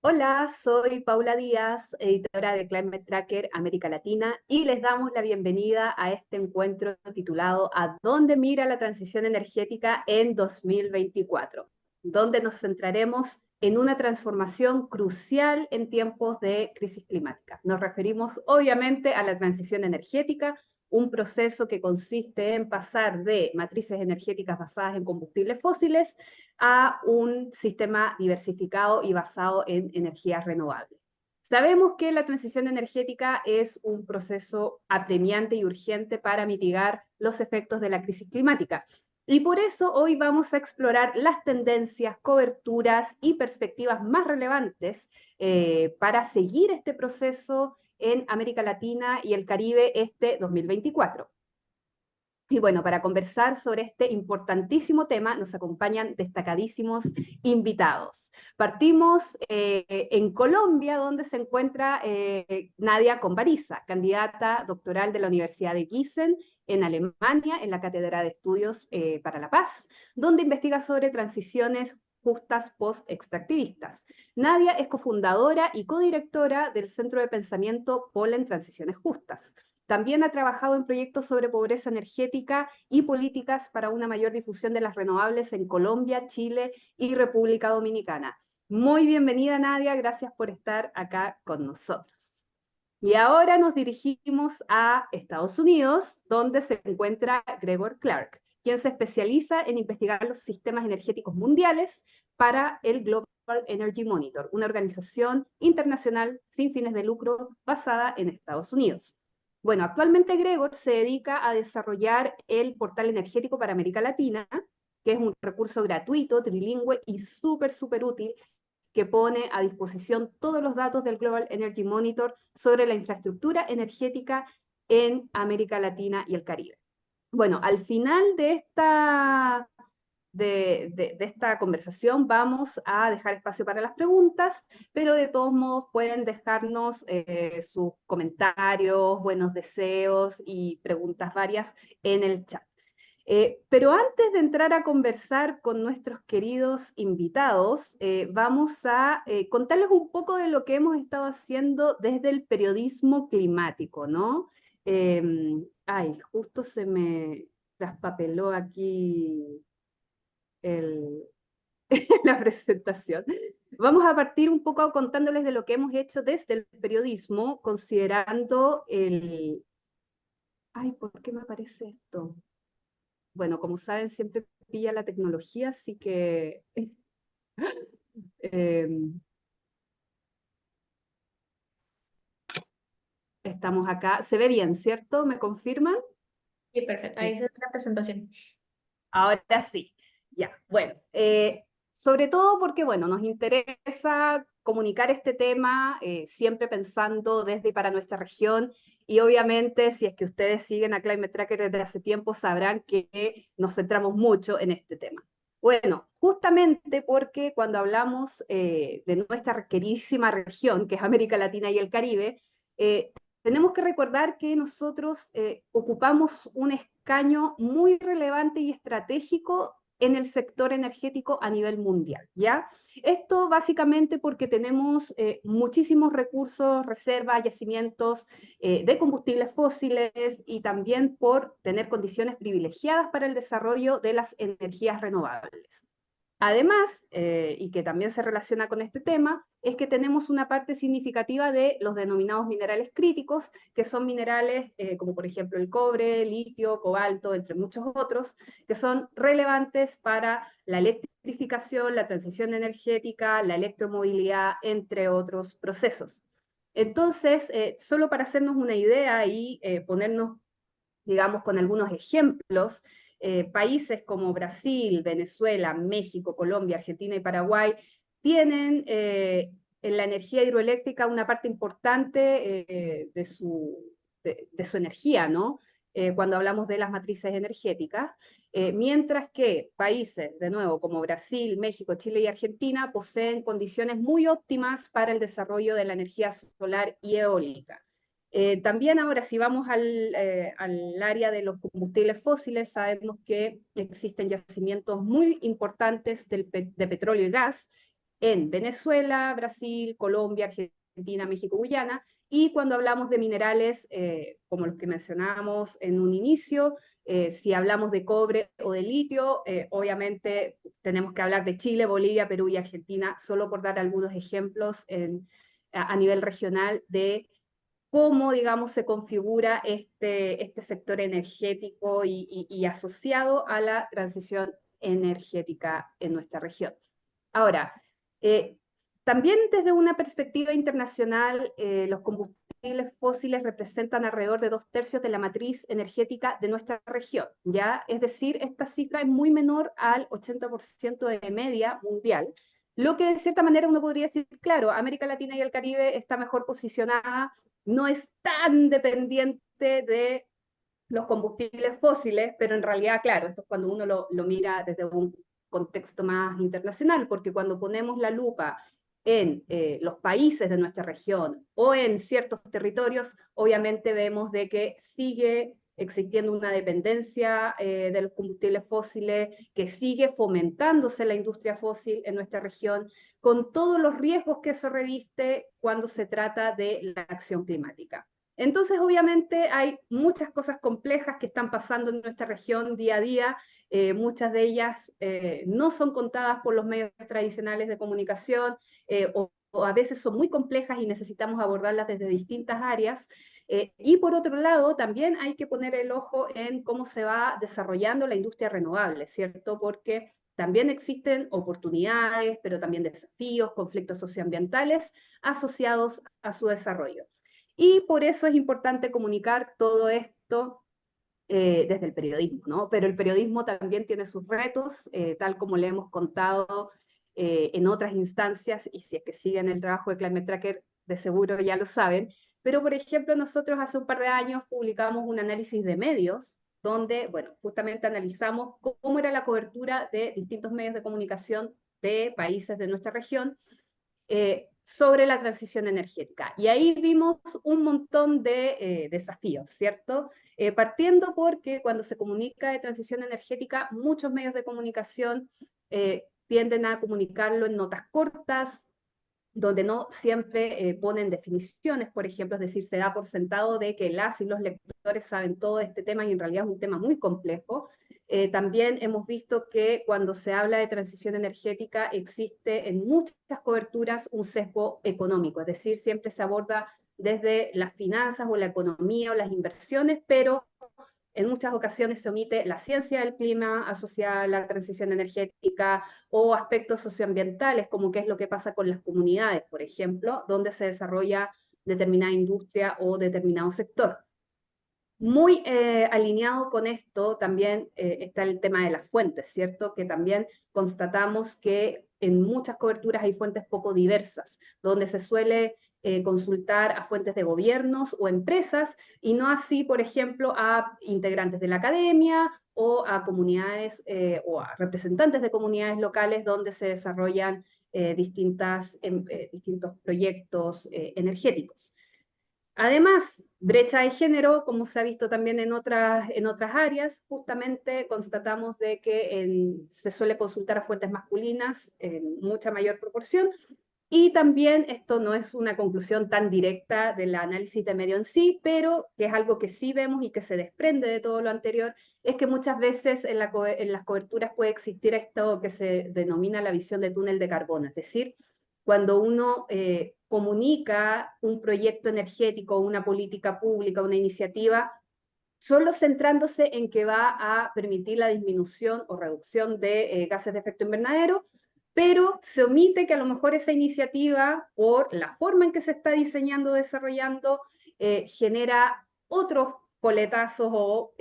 Hola, soy Paula Díaz, editora de Climate Tracker América Latina, y les damos la bienvenida a este encuentro titulado ¿A dónde mira la transición energética en 2024?, donde nos centraremos en una transformación crucial en tiempos de crisis climática. Nos referimos obviamente a la transición energética, un proceso que consiste en pasar de matrices energéticas basadas en combustibles fósiles a un sistema diversificado y basado en energías renovables. Sabemos que la transición energética es un proceso apremiante y urgente para mitigar los efectos de la crisis climática. Y por eso hoy vamos a explorar las tendencias, coberturas y perspectivas más relevantes para seguir este proceso en América Latina y el Caribe este 2024. Y bueno, para conversar sobre este importantísimo tema nos acompañan destacadísimos invitados. Partimos en Colombia, donde se encuentra Nadia Conbariza, candidata doctoral de la Universidad de Gießen en Alemania, en la Cátedra de Estudios para la Paz, donde investiga sobre transiciones justas post-extractivistas. Nadia es cofundadora y codirectora del Centro de Pensamiento Polen Transiciones Justas. También ha trabajado en proyectos sobre pobreza energética y políticas para una mayor difusión de las renovables en Colombia, Chile y República Dominicana. Muy bienvenida, Nadia, gracias por estar acá con nosotros. Y ahora nos dirigimos a Estados Unidos, donde se encuentra Gregor Clark, quien se especializa en investigar los sistemas energéticos mundiales para el Global Energy Monitor, una organización internacional sin fines de lucro basada en Estados Unidos. Bueno, actualmente Gregor se dedica a desarrollar el portal energético para América Latina, que es un recurso gratuito, trilingüe y súper útil, que pone a disposición todos los datos del Global Energy Monitor sobre la infraestructura energética en América Latina y el Caribe. Bueno, al final de esta conversación vamos a dejar espacio para las preguntas, pero de todos modos pueden dejarnos sus comentarios, buenos deseos y preguntas varias en el chat. Pero antes de entrar a conversar con nuestros queridos invitados, vamos a contarles un poco de lo que hemos estado haciendo desde el periodismo climático, ¿no? Justo se me traspapeló aquí el, la presentación. Vamos a partir un poco contándoles de lo que hemos hecho desde el periodismo, considerando el... ¿Por qué me aparece esto? Bueno, como saben, siempre pilla la tecnología, así que eh, estamos acá. Se ve bien, ¿cierto? ¿Me confirman? Sí, perfecto. Ahí se ve la presentación. Ahora sí, ya. Bueno, sobre todo porque, bueno, nos interesa comunicar este tema siempre pensando desde y para nuestra región, y obviamente si es que ustedes siguen a Climate Tracker desde hace tiempo sabrán que nos centramos mucho en este tema. Bueno, justamente porque cuando hablamos de nuestra queridísima región, que es América Latina y el Caribe, eh, tenemos que recordar que nosotros ocupamos un escaño muy relevante y estratégico en el sector energético a nivel mundial, ¿ya? Esto básicamente porque tenemos muchísimos recursos, reservas, yacimientos de combustibles fósiles, y también por tener condiciones privilegiadas para el desarrollo de las energías renovables. Además, y que también se relaciona con este tema, es que tenemos una parte significativa de los denominados minerales críticos, que son minerales como por ejemplo el cobre, litio, cobalto, entre muchos otros, que son relevantes para la electrificación, la transición energética, la electromovilidad, entre otros procesos. Entonces, solo para hacernos una idea y ponernos, digamos, con algunos ejemplos, países como Brasil, Venezuela, México, Colombia, Argentina y Paraguay tienen en la energía hidroeléctrica una parte importante de su energía, ¿no? Cuando hablamos de las matrices energéticas, mientras que países, de nuevo, como Brasil, México, Chile y Argentina, poseen condiciones muy óptimas para el desarrollo de la energía solar y eólica. También ahora, si vamos al área de los combustibles fósiles, sabemos que existen yacimientos muy importantes de petróleo y gas, en Venezuela, Brasil, Colombia, Argentina, México, Guyana, y cuando hablamos de minerales, como los que mencionábamos en un inicio, si hablamos de cobre o de litio, obviamente tenemos que hablar de Chile, Bolivia, Perú y Argentina, solo por dar algunos ejemplos a nivel regional de cómo, digamos, se configura este sector energético y asociado a la transición energética en nuestra región. Ahora, eh, también desde una perspectiva internacional, los combustibles fósiles representan alrededor de 2/3 de la matriz energética de nuestra región, ¿ya? Es decir, esta cifra es muy menor al 80% de media mundial, lo que de cierta manera uno podría decir, claro, América Latina y el Caribe está mejor posicionada, no es tan dependiente de los combustibles fósiles, pero en realidad, claro, esto es cuando uno lo mira desde un contexto más internacional, porque cuando ponemos la lupa en los países de nuestra región o en ciertos territorios, obviamente vemos de que sigue existiendo una dependencia de los combustibles fósiles, que sigue fomentándose la industria fósil en nuestra región, con todos los riesgos que eso reviste cuando se trata de la acción climática. Entonces, obviamente, hay muchas cosas complejas que están pasando en nuestra región día a día. Muchas de ellas no son contadas por los medios tradicionales de comunicación o a veces son muy complejas y necesitamos abordarlas desde distintas áreas. Y por otro lado, también hay que poner el ojo en cómo se va desarrollando la industria renovable, ¿cierto? Porque también existen oportunidades, pero también desafíos, conflictos socioambientales asociados a su desarrollo. Y por eso es importante comunicar todo esto desde el periodismo, ¿no? Pero el periodismo también tiene sus retos, tal como le hemos contado en otras instancias, y si es que siguen el trabajo de Climate Tracker, de seguro ya lo saben. Pero, por ejemplo, nosotros hace un par de años publicamos un análisis de medios, donde, bueno, justamente analizamos cómo era la cobertura de distintos medios de comunicación de países de nuestra región sobre la transición energética. Y ahí vimos un montón de desafíos, ¿cierto? Partiendo porque cuando se comunica de transición energética, muchos medios de comunicación tienden a comunicarlo en notas cortas, donde no siempre ponen definiciones, por ejemplo, es decir, se da por sentado de que las y los lectores saben todo este tema y en realidad es un tema muy complejo. También hemos visto que cuando se habla de transición energética existe en muchas coberturas un sesgo económico, es decir, siempre se aborda desde las finanzas o la economía o las inversiones, pero en muchas ocasiones se omite la ciencia del clima asociada a la transición energética o aspectos socioambientales, como qué es lo que pasa con las comunidades, por ejemplo, donde se desarrolla determinada industria o determinado sector. Muy alineado con esto también está el tema de las fuentes, ¿cierto? Que también constatamos que en muchas coberturas hay fuentes poco diversas, donde se suele consultar a fuentes de gobiernos o empresas y no así, por ejemplo, a integrantes de la academia o a comunidades o a representantes de comunidades locales donde se desarrollan distintos proyectos energéticos. Además, brecha de género, como se ha visto también en otras áreas, justamente constatamos de que se suele consultar a fuentes masculinas en mucha mayor proporción, y también esto no es una conclusión tan directa del análisis de medio en sí, pero que es algo que sí vemos y que se desprende de todo lo anterior, es que muchas veces en las coberturas puede existir esto que se denomina la visión de túnel de carbono, es decir, cuando uno comunica un proyecto energético, una política pública, una iniciativa, solo centrándose en que va a permitir la disminución o reducción de gases de efecto invernadero, pero se omite que a lo mejor esa iniciativa, por la forma en que se está diseñando, desarrollando, genera otros coletazos o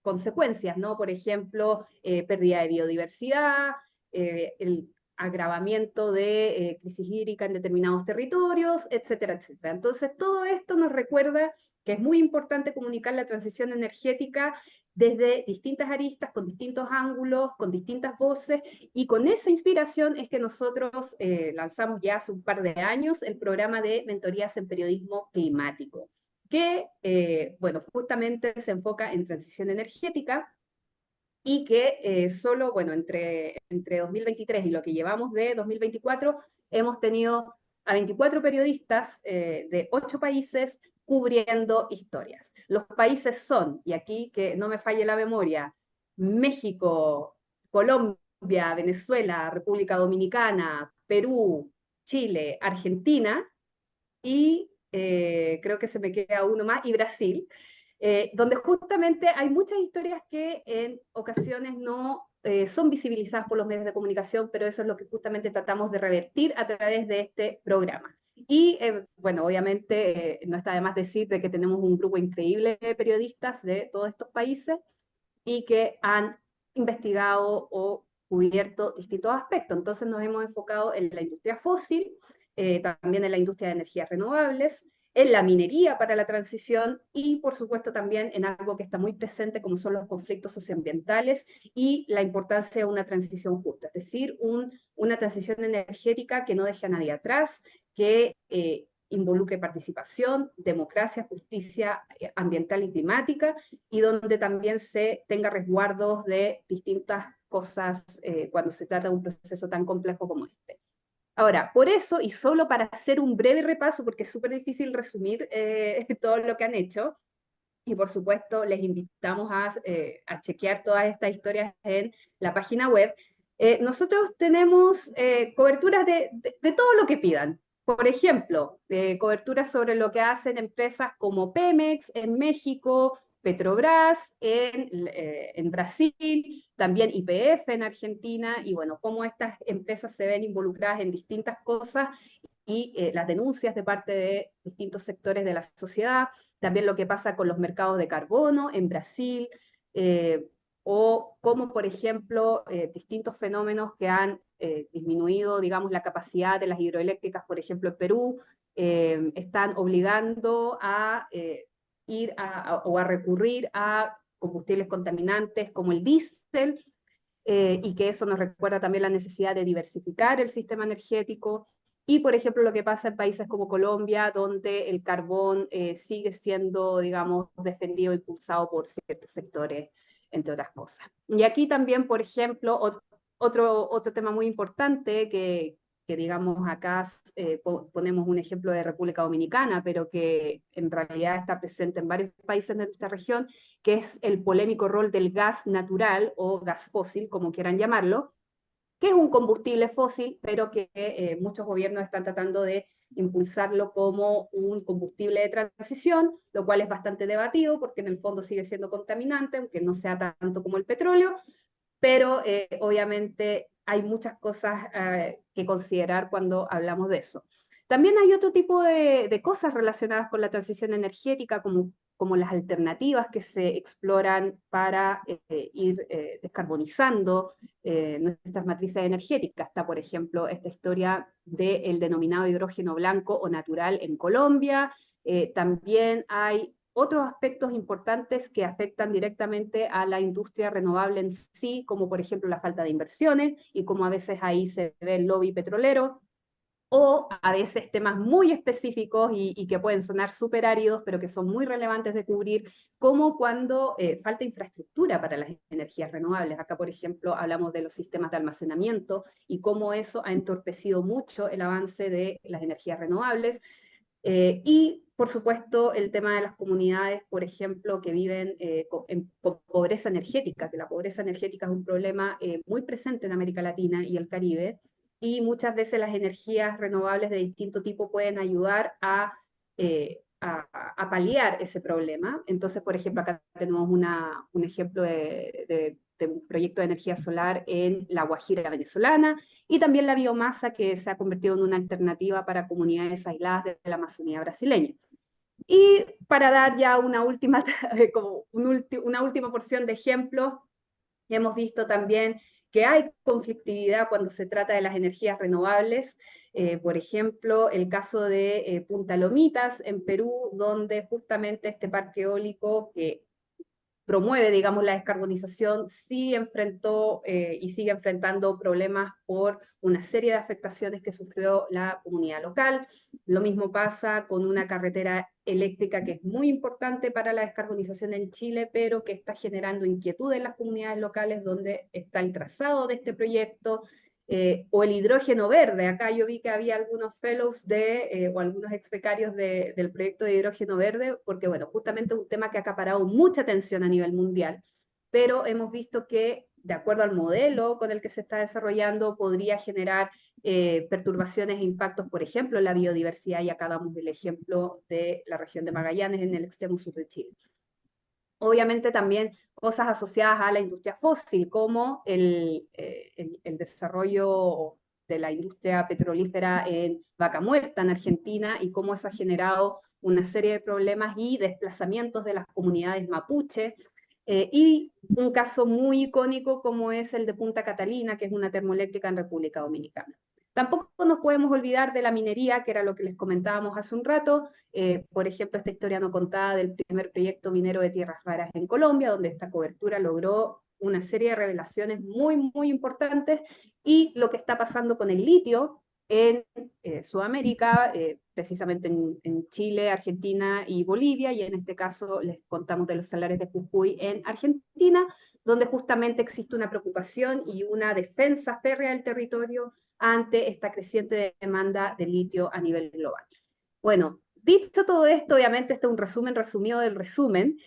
consecuencias, ¿no? Por ejemplo, pérdida de biodiversidad, el agravamiento de crisis hídrica en determinados territorios, etcétera, etcétera. Entonces, todo esto nos recuerda que es muy importante comunicar la transición energética desde distintas aristas, con distintos ángulos, con distintas voces, y con esa inspiración es que nosotros lanzamos ya hace un par de años el programa de mentorías en periodismo climático, que, bueno, justamente se enfoca en transición energética, y que solo, bueno, entre 2023 y lo que llevamos de 2024, hemos tenido a 24 periodistas de 8 países cubriendo historias. Los países son, y aquí que no me falle la memoria, México, Colombia, Venezuela, República Dominicana, Perú, Chile, Argentina, y creo que se me queda uno más, y Brasil, donde justamente hay muchas historias que en ocasiones no son visibilizadas por los medios de comunicación, pero eso es lo que justamente tratamos de revertir a través de este programa. Y bueno, obviamente no está de más decir de que tenemos un grupo increíble de periodistas de todos estos países y que han investigado o cubierto distintos aspectos. Entonces nos hemos enfocado en la industria fósil, también en la industria de energías renovables, en la minería para la transición y, por supuesto, también en algo que está muy presente, como son los conflictos socioambientales y la importancia de una transición justa, es decir, una transición energética que no deje a nadie atrás, que involucre participación, democracia, justicia ambiental y climática, y donde también se tenga resguardos de distintas cosas cuando se trata de un proceso tan complejo como este. Ahora, por eso, y solo para hacer un breve repaso, porque es súper difícil resumir todo lo que han hecho, y por supuesto les invitamos a chequear todas estas historias en la página web. Nosotros tenemos coberturas de todo lo que pidan. Por ejemplo, coberturas sobre lo que hacen empresas como Pemex en México, Petrobras en Brasil, también YPF en Argentina, y bueno, cómo estas empresas se ven involucradas en distintas cosas y las denuncias de parte de distintos sectores de la sociedad, también lo que pasa con los mercados de carbono en Brasil, o cómo, por ejemplo, distintos fenómenos que han disminuido, digamos, la capacidad de las hidroeléctricas, por ejemplo, en Perú, están obligando a ir o a recurrir a combustibles contaminantes como el diésel, y que eso nos recuerda también la necesidad de diversificar el sistema energético. Y, por ejemplo, lo que pasa en países como Colombia, donde el carbón sigue siendo, digamos, defendido e impulsado por ciertos sectores, entre otras cosas. Y aquí también, por ejemplo, otro tema muy importante que digamos, acá ponemos un ejemplo de República Dominicana, pero que en realidad está presente en varios países de nuestra región, que es el polémico rol del gas natural o gas fósil, como quieran llamarlo, que es un combustible fósil, pero que muchos gobiernos están tratando de impulsarlo como un combustible de transición, lo cual es bastante debatido porque en el fondo sigue siendo contaminante, aunque no sea tanto como el petróleo, pero obviamente hay muchas cosas que considerar cuando hablamos de eso. También hay otro tipo de cosas relacionadas con la transición energética, como las alternativas que se exploran para ir descarbonizando nuestras matrices energéticas. Está, por ejemplo, esta historia del denominado hidrógeno blanco o natural en Colombia. También hay otros aspectos importantes que afectan directamente a la industria renovable en sí, como por ejemplo la falta de inversiones y como a veces ahí se ve el lobby petrolero, o a veces temas muy específicos y que pueden sonar súper áridos, pero que son muy relevantes de cubrir, como cuando falta infraestructura para las energías renovables. Acá, por ejemplo, hablamos de los sistemas de almacenamiento y cómo eso ha entorpecido mucho el avance de las energías renovables. Y, por supuesto, el tema de las comunidades, por ejemplo, que viven con pobreza energética, que la pobreza energética es un problema muy presente en América Latina y el Caribe, y muchas veces las energías renovables de distinto tipo pueden ayudar a paliar ese problema. Entonces, por ejemplo, acá tenemos un ejemplo de un proyecto de energía solar en La Guajira venezolana, y también la biomasa que se ha convertido en una alternativa para comunidades aisladas de la Amazonía brasileña. Y para dar ya una última, una última porción de ejemplos, hemos visto también que hay conflictividad cuando se trata de las energías renovables. Por ejemplo, el caso de Punta Lomitas en Perú, donde justamente este parque eólico que promueve, digamos, la descarbonización, sí enfrentó y sigue enfrentando problemas por una serie de afectaciones que sufrió la comunidad local. Lo mismo pasa con una carretera eléctrica que es muy importante para la descarbonización en Chile, pero que está generando inquietud en las comunidades locales donde está el trazado de este proyecto, o el hidrógeno verde. Acá yo vi que había algunos fellows o algunos ex becarios del proyecto de hidrógeno verde, porque bueno, justamente es un tema que ha acaparado mucha atención a nivel mundial, pero hemos visto que de acuerdo al modelo con el que se está desarrollando, podría generar perturbaciones e impactos, por ejemplo, en la biodiversidad, y acá damos el ejemplo de la región de Magallanes en el extremo sur de Chile. Obviamente también cosas asociadas a la industria fósil, como el desarrollo de la industria petrolífera en Vaca Muerta, en Argentina, y cómo eso ha generado una serie de problemas y desplazamientos de las comunidades mapuche, y un caso muy icónico como es el de Punta Catalina, que es una termoeléctrica en República Dominicana. Tampoco nos podemos olvidar de la minería, que era lo que les comentábamos hace un rato. Por ejemplo, esta historia no contada del primer proyecto minero de tierras raras en Colombia, donde esta cobertura logró una serie de revelaciones muy, muy importantes, y lo que está pasando con el litio en Sudamérica, precisamente en Chile, Argentina y Bolivia, y en este caso les contamos de los salares de Jujuy en Argentina, donde justamente existe una preocupación y una defensa férrea del territorio ante esta creciente demanda de litio a nivel global. Bueno, dicho todo esto, obviamente este es un resumen resumido del resumen,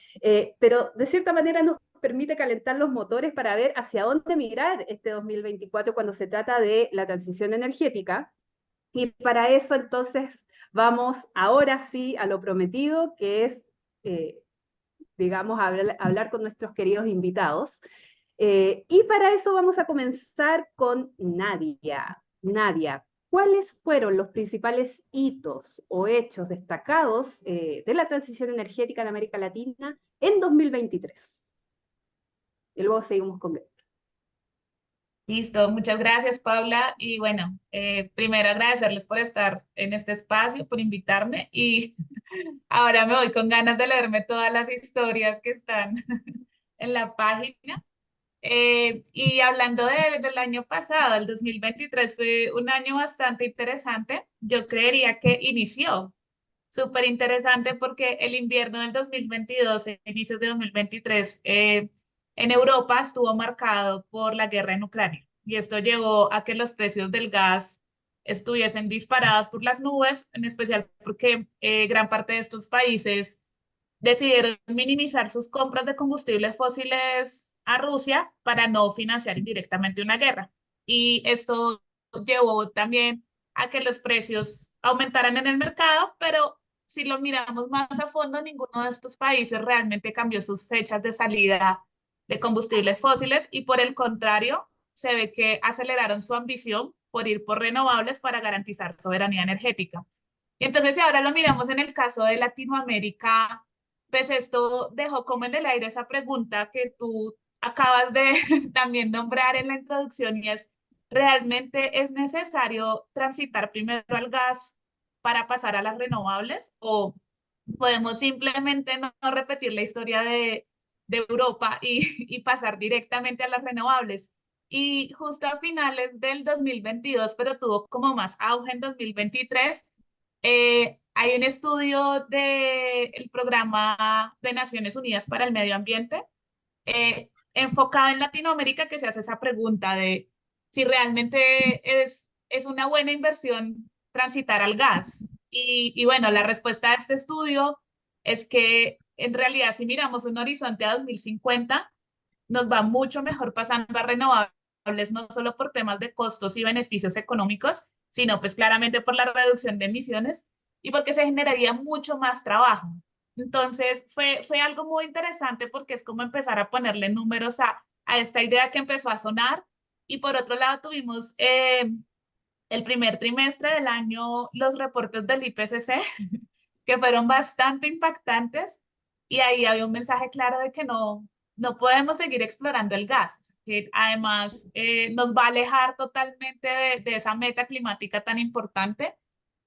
pero de cierta manera nos permite calentar los motores para ver hacia dónde migrar este 2024 cuando se trata de la transición energética. Y para eso entonces vamos ahora sí a lo prometido, que es, digamos, hablar con nuestros queridos invitados. Y para eso vamos a comenzar con Nadia. Nadia, ¿cuáles fueron los principales hitos o hechos destacados de la transición energética en América Latina en 2023? Y luego seguimos con... Listo, muchas gracias, Paula. Y bueno, primero agradecerles por estar en este espacio, por invitarme. Y ahora me voy con ganas de leerme todas las historias que están en la página. Y hablando del año pasado, el 2023 fue un año bastante interesante. Yo creería que inició súper interesante porque el invierno del 2022, inicios de 2023, en Europa estuvo marcado por la guerra en Ucrania, y esto llevó a que los precios del gas estuviesen disparados por las nubes, en especial porque gran parte de estos países decidieron minimizar sus compras de combustibles fósiles a Rusia para no financiar indirectamente una guerra. Y esto llevó también a que los precios aumentaran en el mercado, pero si lo miramos más a fondo, ninguno de estos países realmente cambió sus fechas de salida de combustibles fósiles, y por el contrario, se ve que aceleraron su ambición por ir por renovables para garantizar soberanía energética. Y entonces, si ahora lo miramos en el caso de Latinoamérica, pues esto dejó como en el aire esa pregunta que tú acabas de también nombrar en la introducción, y es, ¿realmente es necesario transitar primero al gas para pasar a las renovables? ¿O podemos simplemente no repetir la historia de Europa y pasar directamente a las renovables? Y justo a finales del 2022, pero tuvo como más auge en 2023, hay un estudio del Programa de Naciones Unidas para el Medio Ambiente, enfocado en Latinoamérica, que se hace esa pregunta de si realmente es una buena inversión transitar al gas. Y bueno, la respuesta a este estudio es que en realidad, si miramos un horizonte a 2050, nos va mucho mejor pasando a renovables, no solo por temas de costos y beneficios económicos, sino pues claramente por la reducción de emisiones y porque se generaría mucho más trabajo. Entonces fue algo muy interesante porque es como empezar a ponerle números a esta idea que empezó a sonar. Y por otro lado tuvimos el primer trimestre del año los reportes del IPCC, que fueron bastante impactantes, y ahí había un mensaje claro de que no podemos seguir explorando el gas, que además nos va a alejar totalmente de esa meta climática tan importante.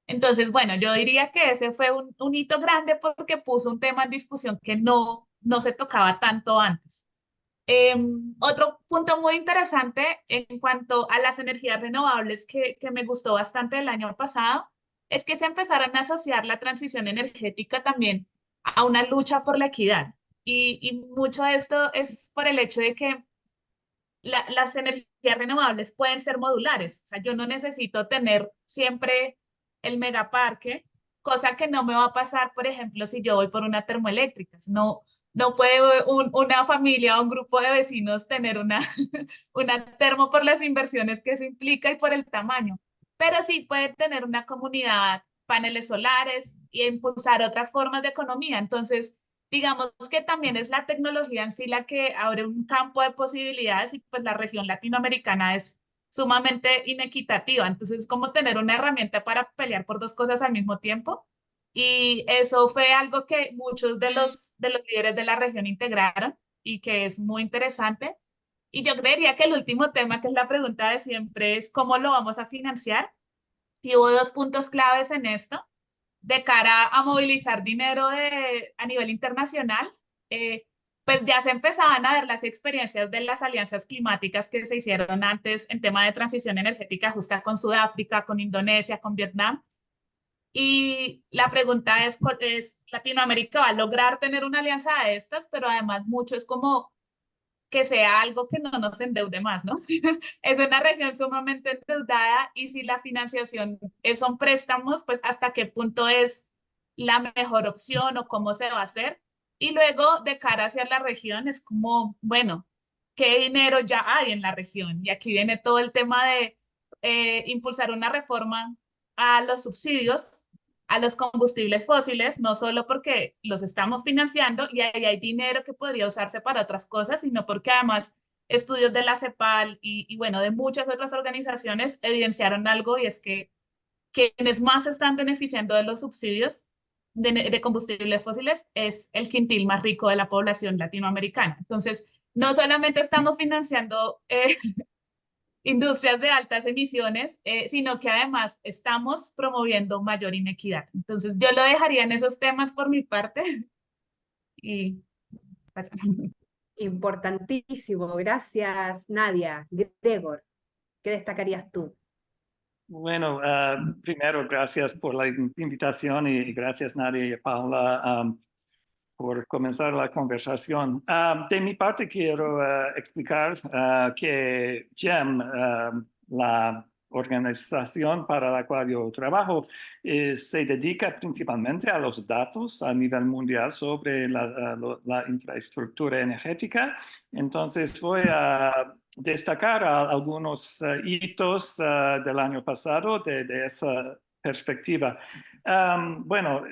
Entonces, bueno, yo diría que ese fue un hito grande porque puso un tema en discusión que no no se tocaba tanto antes. Otro punto muy interesante en cuanto a las energías renovables que me gustó bastante el año pasado es que se empezaron a asociar la transición energética también a una lucha por la equidad. Y mucho de esto es por el hecho de que las energías renovables pueden ser modulares. O sea, yo no necesito tener siempre el megaparque, cosa que no me va a pasar, por ejemplo, si yo voy por una termoeléctrica. No, no puede una familia o un grupo de vecinos tener una termo por las inversiones que eso implica y por el tamaño. Pero sí puede tener una comunidad, paneles solares e impulsar otras formas de economía. Entonces, digamos que también es la tecnología en sí la que abre un campo de posibilidades y pues la región latinoamericana es sumamente inequitativa. Entonces es como tener una herramienta para pelear por dos cosas al mismo tiempo. Y eso fue algo que muchos de los líderes de la región integraron y que es muy interesante. Y yo creería que el último tema, que es la pregunta de siempre, es cómo lo vamos a financiar. Y hubo dos puntos claves en esto de cara a movilizar dinero a nivel internacional. eh, pues ya se empezaban a ver las experiencias de las alianzas climáticas que se hicieron antes en tema de transición energética justa con Sudáfrica, con Indonesia, con Vietnam. Y la pregunta es, ¿Latinoamérica va a lograr tener una alianza de estas? Pero además mucho es como que sea algo que no nos endeude más, ¿no? Es una región sumamente endeudada y si la financiación son préstamos, pues hasta qué punto es la mejor opción o cómo se va a hacer. Y luego de cara hacia la región es como, bueno, ¿qué dinero ya hay en la región? Y aquí viene todo el tema de impulsar una reforma a los subsidios a los combustibles fósiles, no solo porque los estamos financiando y ahí hay dinero que podría usarse para otras cosas, sino porque además estudios de la CEPAL y bueno, de muchas otras organizaciones evidenciaron algo y es que quienes más se están beneficiando de los subsidios de combustibles fósiles es el quintil más rico de la población latinoamericana. Entonces, no solamente estamos financiando industrias de altas emisiones, sino que además estamos promoviendo mayor inequidad. Entonces, yo lo dejaría en esos temas por mi parte y Importantísimo. Gracias, Nadia. Gregor, ¿qué destacarías tú? Bueno, primero, gracias por la invitación y gracias, Nadia y Paula, por comenzar la conversación. De mi parte, quiero explicar que GEM, la organización para la cual yo trabajo, se dedica principalmente a los datos a nivel mundial sobre la infraestructura energética. Entonces, voy a destacar algunos hitos del año pasado de esa perspectiva. Bueno,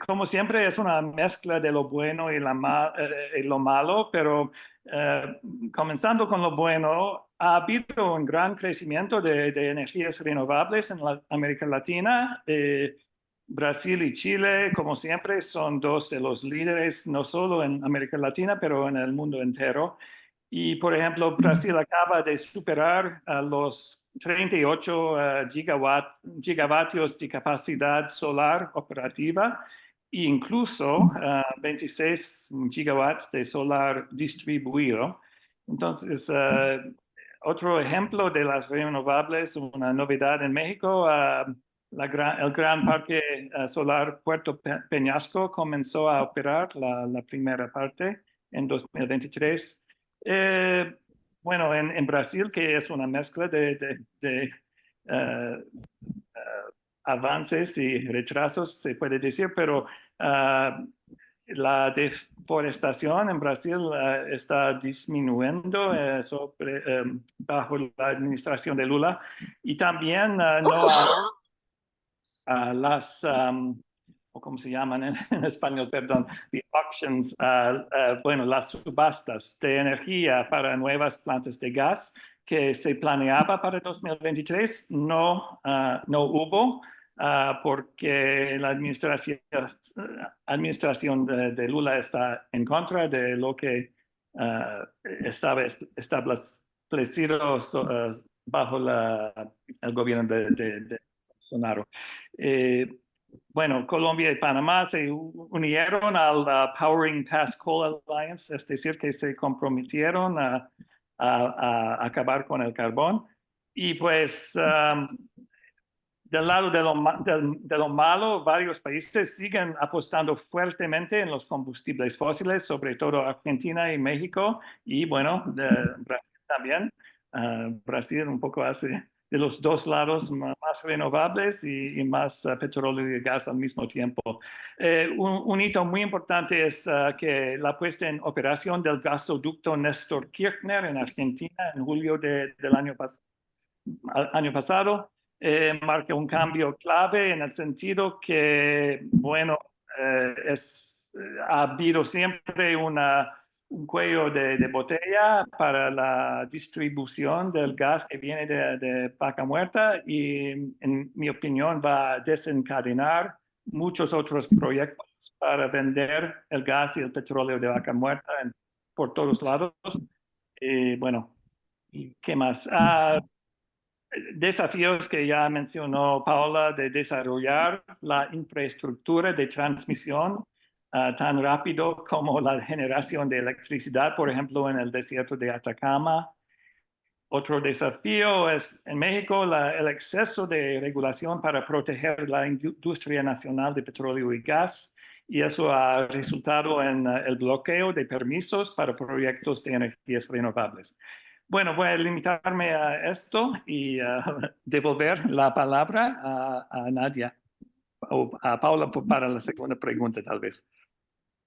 como siempre es una mezcla de lo bueno y lo malo, pero comenzando con lo bueno, ha habido un gran crecimiento de energías renovables en América Latina. Brasil y Chile, como siempre, son dos de los líderes, no solo en América Latina, pero en el mundo entero. Y, por ejemplo, Brasil acaba de superar a los 38 gigavatios de capacidad solar operativa e incluso 26 gigawatts de solar distribuido. Entonces, otro ejemplo de las renovables, una novedad en México, el gran parque solar Puerto Peñasco comenzó a operar la primera parte en 2023. Bueno, en Brasil, que es una mezcla de avances y retrasos, se puede decir, pero la deforestación en Brasil está disminuyendo bajo la administración de Lula y también no a las o como se llaman en español, perdón, the auctions, bueno, las subastas de energía para nuevas plantas de gas que se planeaba para 2023, no hubo, porque la administración de Lula está en contra de lo que estaba establecido bajo el gobierno de Bolsonaro. bueno, Colombia y Panamá se unieron al Powering Past Coal Alliance, es decir, que se comprometieron a acabar con el carbón. Y pues del lado de lo malo, varios países siguen apostando fuertemente en los combustibles fósiles, sobre todo Argentina y México, y bueno, Brasil también. Brasil un poco hace de los dos lados más renovables y más petróleo y gas al mismo tiempo. Un hito muy importante es que la puesta en operación del gasoducto Néstor Kirchner en Argentina en julio del año pasado marca un cambio clave en el sentido que, bueno, ha habido siempre un cuello de botella para la distribución del gas que viene de Vaca Muerta y, en mi opinión, va a desencadenar muchos otros proyectos para vender el gas y el petróleo de Vaca Muerta por todos lados. Bueno, ¿qué más? Desafíos que ya mencionó Paula de desarrollar la infraestructura de transmisión tan rápido como la generación de electricidad, por ejemplo, en el desierto de Atacama. Otro desafío es en México el exceso de regulación para proteger la industria nacional de petróleo y gas, y eso ha resultado en el bloqueo de permisos para proyectos de energías renovables. Bueno, voy a limitarme a esto y devolver la palabra a Nadia o a Paula para la segunda pregunta, tal vez.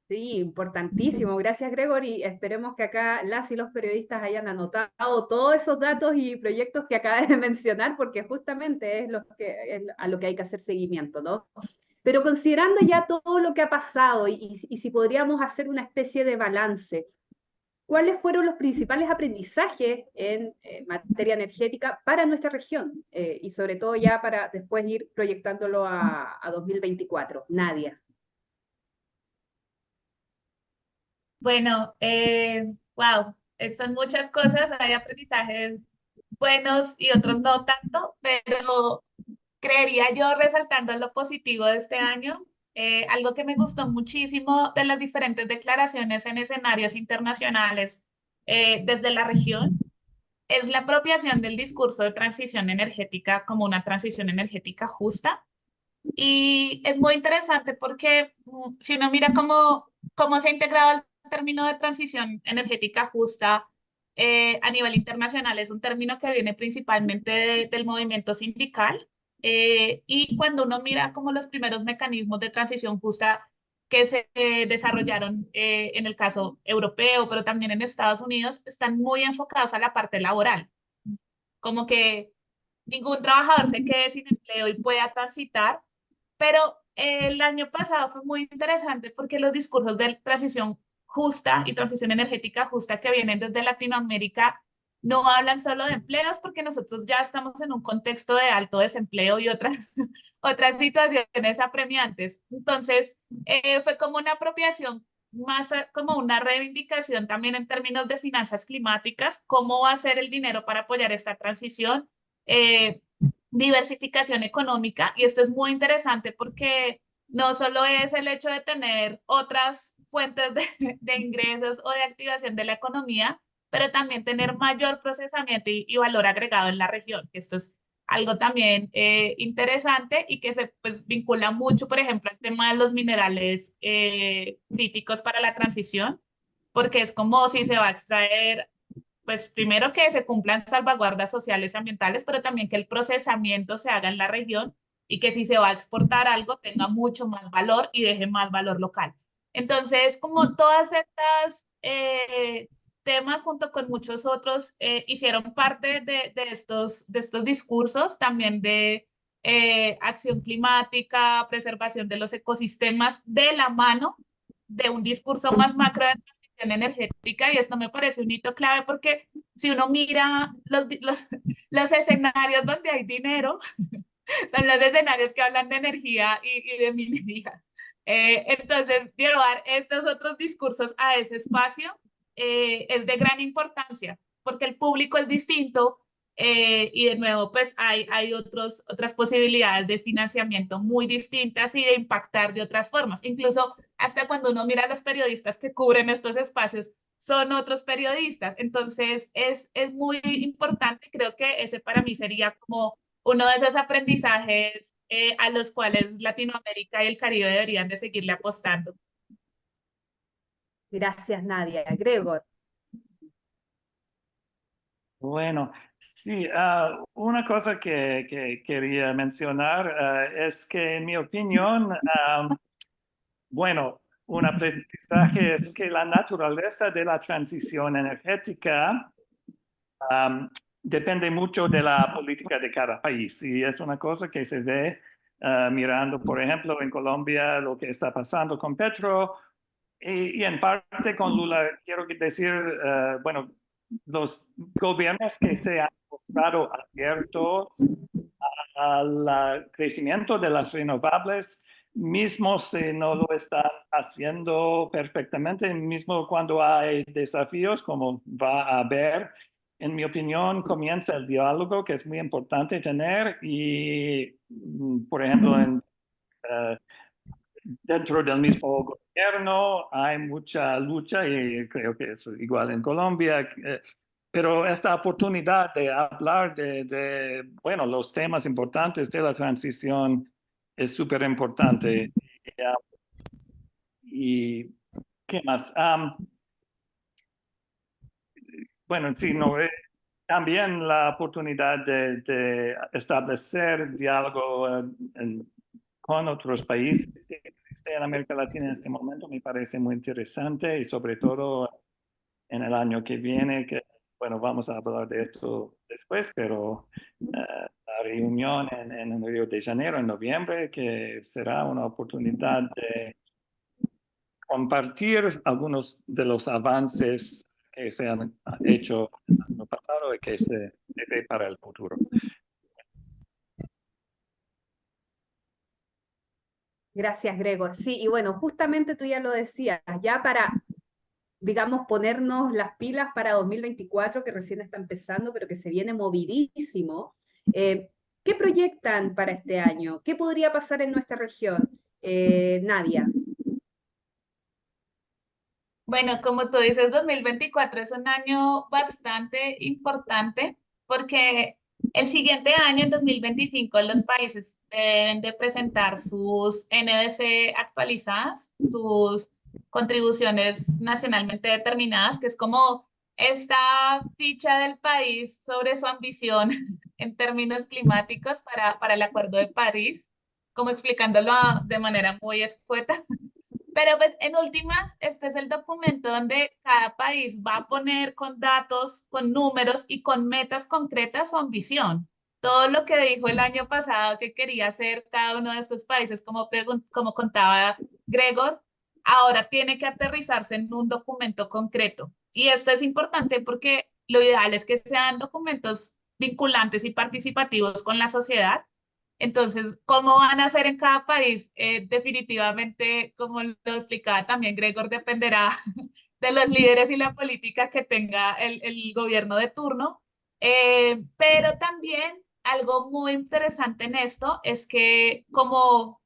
Sí, importantísimo. Gracias, Gregory. Esperemos que acá las y los periodistas hayan anotado todos esos datos y proyectos que acabas de mencionar, porque justamente es a lo que hay que hacer seguimiento, ¿no? Pero considerando ya todo lo que ha pasado y si podríamos hacer una especie de balance, ¿cuáles fueron los principales aprendizajes en materia energética para nuestra región? Y sobre todo ya para después ir proyectándolo a 2024. Nadia. Bueno, wow, son muchas cosas, hay aprendizajes buenos y otros no tanto, pero creería yo, resaltando lo positivo de este año, algo que me gustó muchísimo de las diferentes declaraciones en escenarios internacionales desde la región, es la apropiación del discurso de transición energética como una transición energética justa. Y es muy interesante porque si uno mira cómo se ha integrado el término de transición energética justa a nivel internacional, es un término que viene principalmente del movimiento sindical. Y cuando uno mira como los primeros mecanismos de transición justa que se desarrollaron en el caso europeo, pero también en Estados Unidos, están muy enfocados a la parte laboral, como que ningún trabajador se quede sin empleo y pueda transitar, pero el año pasado fue muy interesante porque los discursos de transición justa y transición energética justa que vienen desde Latinoamérica no hablan solo de empleos porque nosotros ya estamos en un contexto de alto desempleo y otras, otras situaciones apremiantes. Entonces, fue como una apropiación, más como una reivindicación también en términos de finanzas climáticas, cómo va a ser el dinero para apoyar esta transición. Diversificación económica, y esto es muy interesante porque no solo es el hecho de tener otras fuentes de ingresos o de activación de la economía, pero también tener mayor procesamiento y valor agregado en la región. Esto es algo también interesante y que se pues, vincula mucho, por ejemplo, al tema de los minerales críticos para la transición, porque es como si se va a extraer pues primero que se cumplan salvaguardas sociales y ambientales, pero también que el procesamiento se haga en la región y que si se va a exportar algo tenga mucho más valor y deje más valor local. Entonces, como todas estas temas junto con muchos otros hicieron parte de estos discursos también de acción climática, preservación de los ecosistemas de la mano de un discurso más macro de transición energética, y esto me parece un hito clave porque si uno mira los escenarios donde hay dinero, son los escenarios que hablan de energía y de minería. Entonces, llevar estos otros discursos a ese espacio es de gran importancia porque el público es distinto Y de nuevo, pues hay otras posibilidades de financiamiento muy distintas y de impactar de otras formas. Incluso hasta cuando uno mira a los periodistas que cubren estos espacios, son otros periodistas. Entonces, es muy importante. Creo que ese para mí sería como uno de esos aprendizajes a los cuales Latinoamérica y el Caribe deberían de seguirle apostando. Gracias, Nadia. Gregor. Bueno, sí, una cosa que quería mencionar es que en mi opinión, bueno, un aprendizaje es que la naturaleza de la transición energética depende mucho de la política de cada país y es una cosa que se ve mirando, por ejemplo, en Colombia lo que está pasando con Petro y en parte con Lula. Quiero decir, bueno, los gobiernos que se han mostrado abiertos al crecimiento de las renovables, mismo si no lo están haciendo perfectamente, mismo cuando hay desafíos como va a haber, en mi opinión, comienza el diálogo que es muy importante tener y, por ejemplo, dentro del mismo gobierno hay mucha lucha y creo que es igual en Colombia, pero esta oportunidad de hablar bueno, los temas importantes de la transición es súper importante. ¿Y qué más? Bueno, sí, no, también la oportunidad de establecer diálogo con otros países que existe en América Latina en este momento me parece muy interesante y sobre todo en el año que viene, que bueno, vamos a hablar de esto después, pero la reunión en Río de Janeiro en noviembre, que será una oportunidad de compartir algunos de los avances que se han hecho en el año pasado y que se debe para el futuro. Gracias, Gregor. Sí, y bueno, justamente tú ya lo decías, ya para, digamos, ponernos las pilas para 2024, que recién está empezando, pero que se viene movidísimo. ¿Qué proyectan para este año? ¿Qué podría pasar en nuestra región? Nadia. Bueno, como tú dices, 2024 es un año bastante importante porque el siguiente año, en 2025, los países deben de presentar sus NDC actualizadas, sus contribuciones nacionalmente determinadas, que es como esta ficha del país sobre su ambición en términos climáticos para el Acuerdo de París, como explicándolo de manera muy escueta. Pero pues en últimas, este es el documento donde cada país va a poner con datos, con números y con metas concretas su ambición. Todo lo que dijo el año pasado que quería hacer cada uno de estos países, como contaba Gregor, ahora tiene que aterrizarse en un documento concreto. Y esto es importante porque lo ideal es que sean documentos vinculantes y participativos con la sociedad. Entonces, ¿cómo van a hacer en cada país? Definitivamente, como lo explicaba también Gregor, dependerá de los líderes y la política que tenga el gobierno de turno. Pero también algo muy interesante en esto es que como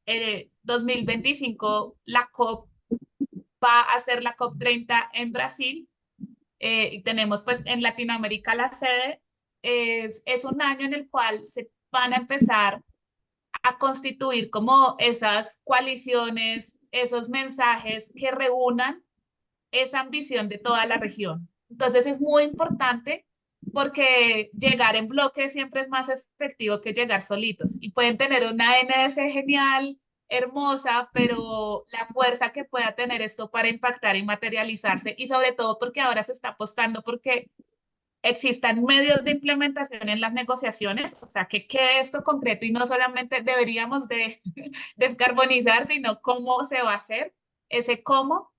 2025 la COP va a ser la COP 30 en Brasil, y tenemos pues en Latinoamérica la sede, es un año en el cual se van a empezar a constituir como esas coaliciones, esos mensajes que reúnan esa ambición de toda la región. Entonces es muy importante porque llegar en bloque siempre es más efectivo que llegar solitos y pueden tener una NS genial, hermosa, pero la fuerza que pueda tener esto para impactar y materializarse y sobre todo porque ahora se está apostando porque existan medios de implementación en las negociaciones, o sea, que quede esto concreto y no solamente deberíamos de descarbonizar, sino cómo se va a hacer. Ese cómo,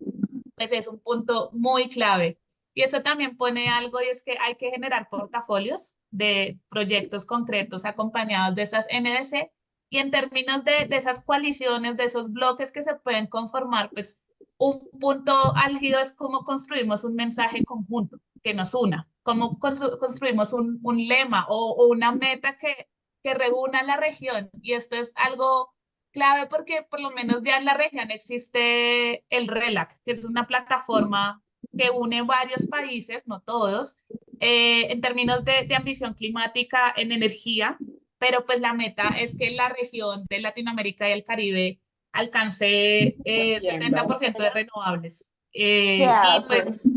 pues es un punto muy clave. Y eso también pone algo y es que hay que generar portafolios de proyectos concretos acompañados de esas NDC y en términos de esas coaliciones, de esos bloques que se pueden conformar, pues un punto álgido es cómo construimos un mensaje conjunto que nos una, cómo construimos un lema o una meta que reúna a la región. Y esto es algo clave porque por lo menos ya en la región existe el RELAC, que es una plataforma que une varios países, no todos, en términos de ambición climática en energía, pero pues la meta es que la región de Latinoamérica y el Caribe alcance 70% de renovables. Y pues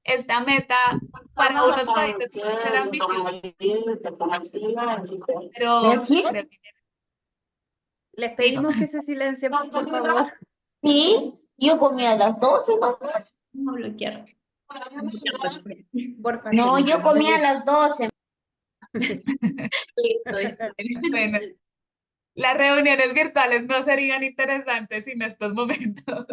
esta meta para unos países puede ser ambiciosa, pero creo que Les sí. pedimos que se silencien, por favor. Sí, yo comí a las 12 nomás. No bloquear. Porfa, No, Felipe, yo comí a las 12. Listo. Bueno, las reuniones virtuales no serían interesantes sin estos momentos,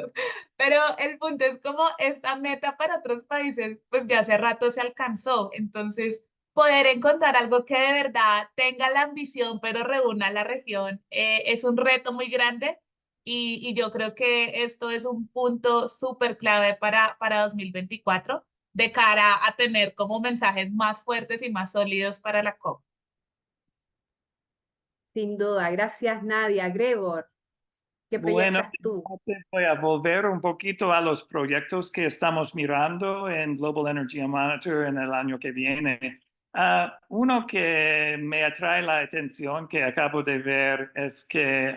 pero el punto es como esta meta para otros países, pues ya hace rato se alcanzó, entonces poder encontrar algo que de verdad tenga la ambición, pero reúna a la región, es un reto muy grande y yo creo que esto es un punto súper clave para 2024 de cara a tener como mensajes más fuertes y más sólidos para la COP. Sin duda. Gracias, Nadia. Gregor, ¿qué Bueno, proyectas tú? voy a volver un poquito a los proyectos que estamos mirando en Global Energy Monitor en el año que viene. Uno que me atrae la atención que acabo de ver es que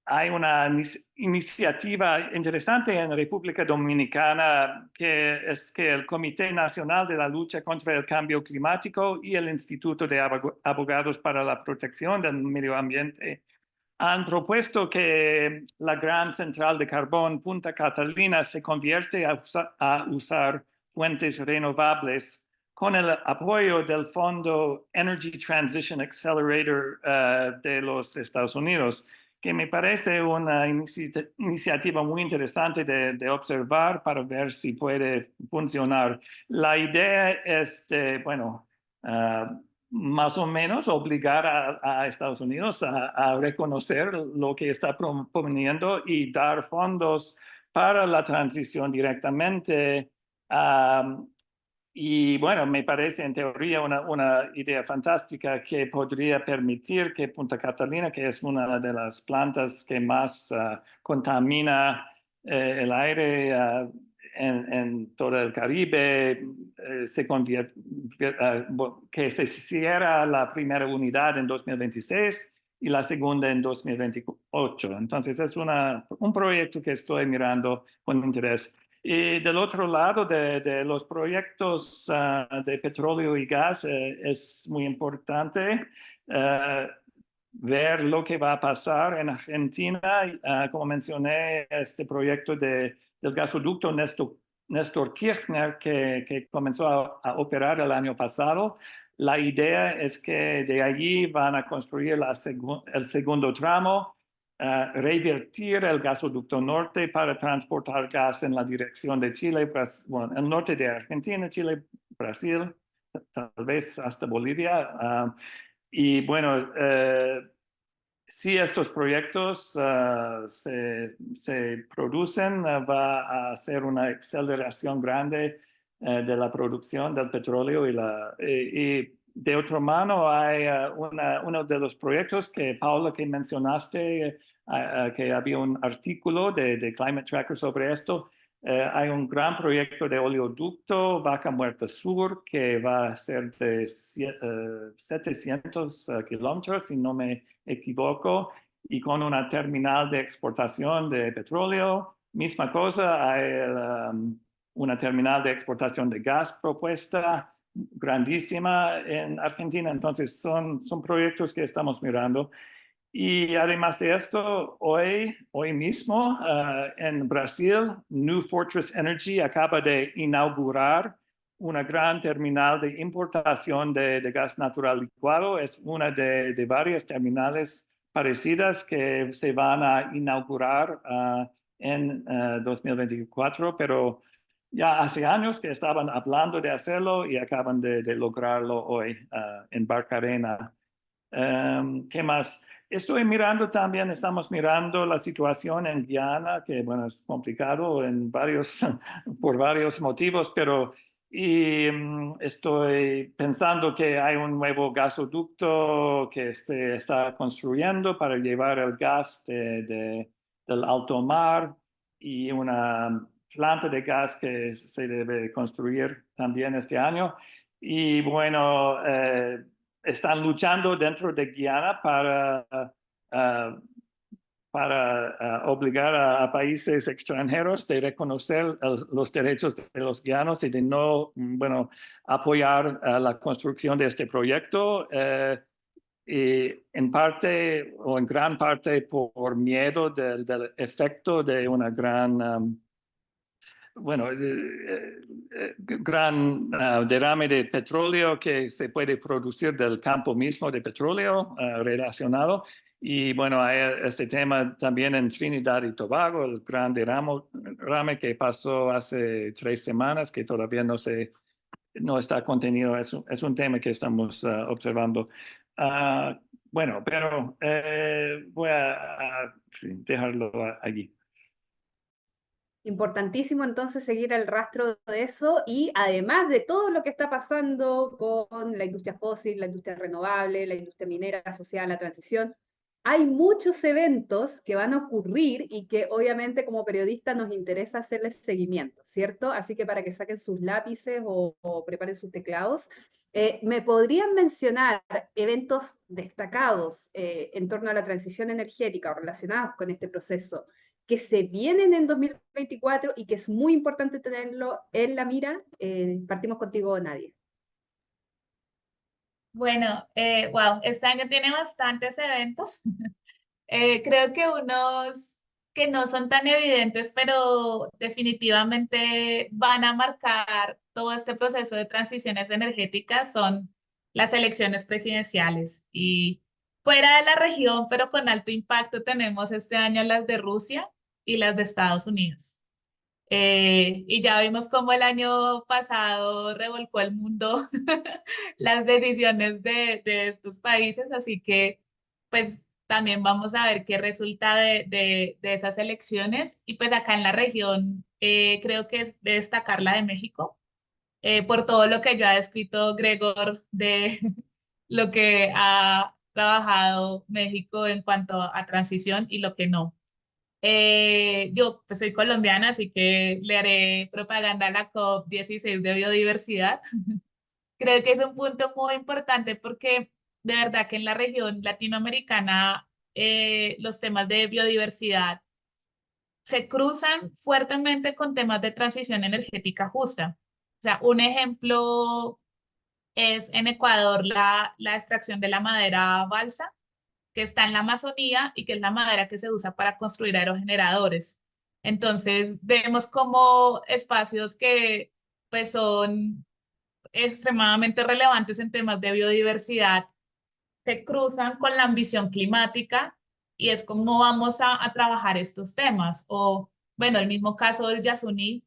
hay una iniciativa interesante en República Dominicana que es que el Comité Nacional de la Lucha contra el Cambio Climático y el Instituto de Abogados para la Protección del Medio Ambiente han propuesto que la gran central de carbón Punta Catalina se convierte a usar fuentes renovables con el apoyo del Fondo Energy Transition Accelerator de los Estados Unidos, que me parece una iniciativa muy interesante de observar para ver si puede funcionar. La idea es bueno, más o menos obligar a Estados Unidos a reconocer lo que está proponiendo y dar fondos para la transición directamente. Y bueno, me parece en teoría una idea fantástica que podría permitir que Punta Catalina, que es una de las plantas que más contamina el aire en todo el Caribe, que se cierra la primera unidad en 2026 y la segunda en 2028. Entonces es un proyecto que estoy mirando con interés. Y del otro lado de los proyectos de petróleo y gas, es muy importante ver lo que va a pasar en Argentina. Como mencioné, este proyecto del gasoducto Néstor Kirchner que comenzó a operar el año pasado. La idea es que de allí van a construir el segundo tramo, revertir el gasoducto norte para transportar gas en la dirección de Chile, bueno, el norte de Argentina, Chile, Brasil, tal vez hasta Bolivia. Y bueno, si estos proyectos se producen, va a ser una aceleración grande de la producción del petróleo y de otra mano hay uno de los proyectos que, Paula, que mencionaste, que había un artículo de Climate Tracker sobre esto. Hay un gran proyecto de oleoducto Vaca Muerta Sur que va a ser de 700 kilómetros, si no me equivoco, y con una terminal de exportación de petróleo. Misma cosa, hay una terminal de exportación de gas propuesta grandísima en Argentina. Entonces son proyectos que estamos mirando. Y además de esto, hoy mismo en Brasil, New Fortress Energy acaba de inaugurar una gran terminal de importación de gas natural licuado. Es una de varias terminales parecidas que se van a inaugurar en 2024, pero ya hace años que estaban hablando de hacerlo y acaban de lograrlo hoy en Barcarena. ¿Qué más? Estoy mirando también, estamos mirando la situación en Guyana, que bueno, es complicado por varios motivos, pero estoy pensando que hay un nuevo gasoducto que se está construyendo para llevar el gas del alto mar y una planta de gas que se debe construir también este año. Y bueno, están luchando dentro de Guyana uh, obligar a países extranjeros de reconocer los derechos de los guianos y de no, bueno, apoyar la construcción de este proyecto. Y en parte o en gran parte por miedo del efecto de una gran gran derrame de petróleo que se puede producir del campo mismo de petróleo relacionado. Y bueno, hay este tema también en Trinidad y Tobago, el gran derrame que pasó hace 3 semanas, que todavía no está contenido. Es un tema que estamos observando. Bueno, pero voy a sí, dejarlo allí. Importantísimo entonces seguir el rastro de eso y además de todo lo que está pasando con la industria fósil, la industria renovable, la industria minera asociada a la transición, hay muchos eventos que van a ocurrir y que obviamente como periodistas nos interesa hacerles seguimiento, ¿cierto? Así que para que saquen sus lápices o preparen sus teclados, ¿me podrían mencionar eventos destacados en torno a la transición energética o relacionados con este proceso que se vienen en 2024 y que es muy importante tenerlo en la mira? Partimos contigo, Nadia. Bueno, wow, este año tiene bastantes eventos. Creo que unos que no son tan evidentes, pero definitivamente van a marcar todo este proceso de transiciones energéticas son las elecciones presidenciales. Y fuera de la región, pero con alto impacto, tenemos este año las de Rusia y las de Estados Unidos. Y ya vimos cómo el año pasado revolcó el mundo las decisiones de estos países, así que pues también vamos a ver qué resulta de esas elecciones. Y pues acá en la región creo que es de destacar la de México, por todo lo que yo ha descrito Gregor de lo que ha trabajado México en cuanto a transición y lo que no. Yo pues soy colombiana, así que le haré propaganda a la COP16 de biodiversidad. Creo que es un punto muy importante porque de verdad que en la región latinoamericana los temas de biodiversidad se cruzan fuertemente con temas de transición energética justa. O sea, un ejemplo es en Ecuador la extracción de la madera balsa, que está en la Amazonía y que es la madera que se usa para construir aerogeneradores. Entonces, vemos como espacios que pues son extremadamente relevantes en temas de biodiversidad se cruzan con la ambición climática y es como vamos a trabajar estos temas. O, bueno, el mismo caso del Yasuní,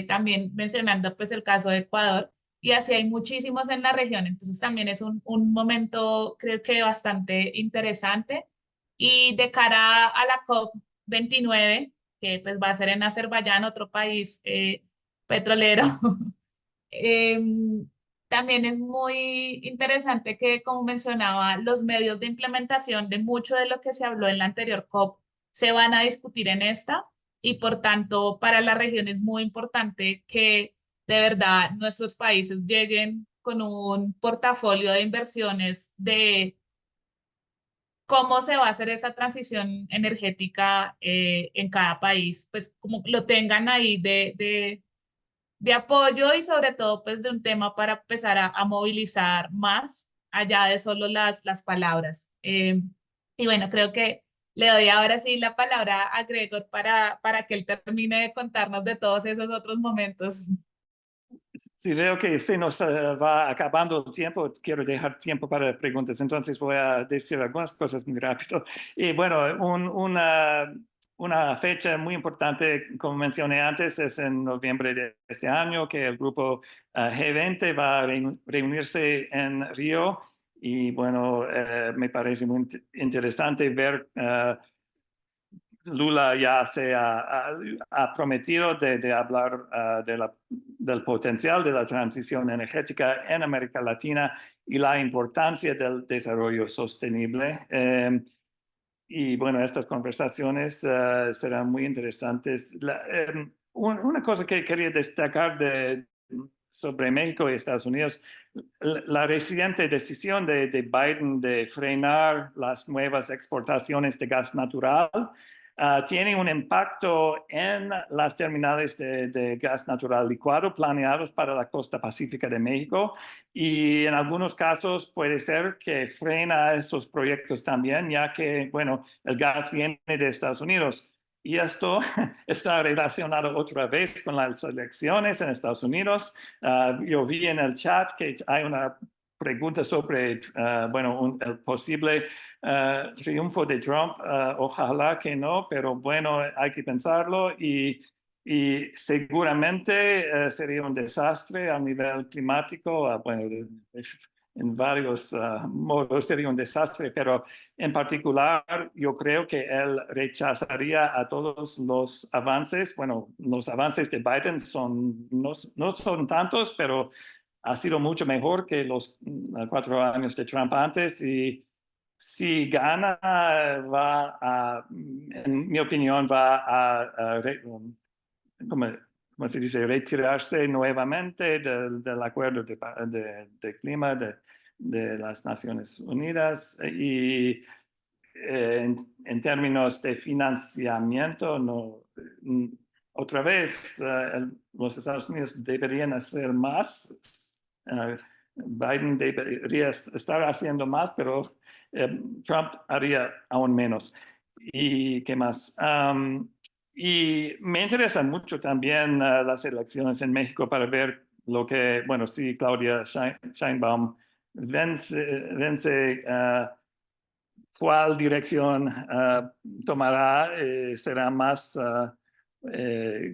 también mencionando pues el caso de Ecuador, y así hay muchísimos en la región. Entonces también es un momento, creo que bastante interesante. Y de cara a la COP29, que pues va a ser en Azerbaiyán, otro país petrolero, también es muy interesante que, como mencionaba, los medios de implementación de mucho de lo que se habló en la anterior COP se van a discutir en esta y por tanto para la región es muy importante que de verdad nuestros países lleguen con un portafolio de inversiones de cómo se va a hacer esa transición energética en cada país, pues como lo tengan ahí de apoyo y sobre todo pues de un tema para empezar a movilizar más allá de solo las palabras. Y bueno, creo que le doy ahora sí la palabra a Gregor para que él termine de contarnos de todos esos otros momentos. Si veo que se nos va acabando el tiempo, quiero dejar tiempo para preguntas, entonces voy a decir algunas cosas muy rápido. Y bueno, una fecha muy importante, como mencioné antes, es en noviembre de este año, que el grupo G20 va a reunirse en Río y bueno, me parece muy interesante ver Lula ya ha prometido de hablar del potencial de la transición energética en América Latina y la importancia del desarrollo sostenible. Y bueno, estas conversaciones serán muy interesantes. Una cosa que quería destacar sobre México y Estados Unidos, la reciente decisión de Biden de frenar las nuevas exportaciones de gas natural tiene un impacto en las terminales de gas natural licuado planeados para la costa pacífica de México y en algunos casos puede ser que frena esos proyectos también, ya que, bueno, el gas viene de Estados Unidos. Y esto está relacionado otra vez con las elecciones en Estados Unidos. Yo vi en el chat que hay una pregunta sobre, bueno, el posible triunfo de Trump. Ojalá que no, pero bueno, hay que pensarlo y seguramente sería un desastre a nivel climático. Bueno, en varios modos sería un desastre, pero en particular yo creo que él rechazaría a todos los avances. Bueno, los avances de Biden no son tantos, pero ha sido mucho mejor que los 4 años de Trump antes y si gana, en mi opinión, va a ¿cómo se dice? Retirarse nuevamente del acuerdo de clima de las Naciones Unidas y en términos de financiamiento, no, otra vez los Estados Unidos deberían hacer más. Biden debería estar haciendo más, pero Trump haría aún menos. ¿Y qué más? Y me interesan mucho también las elecciones en México para ver lo que, bueno, si Claudia Sheinbaum vence cuál dirección tomará, será más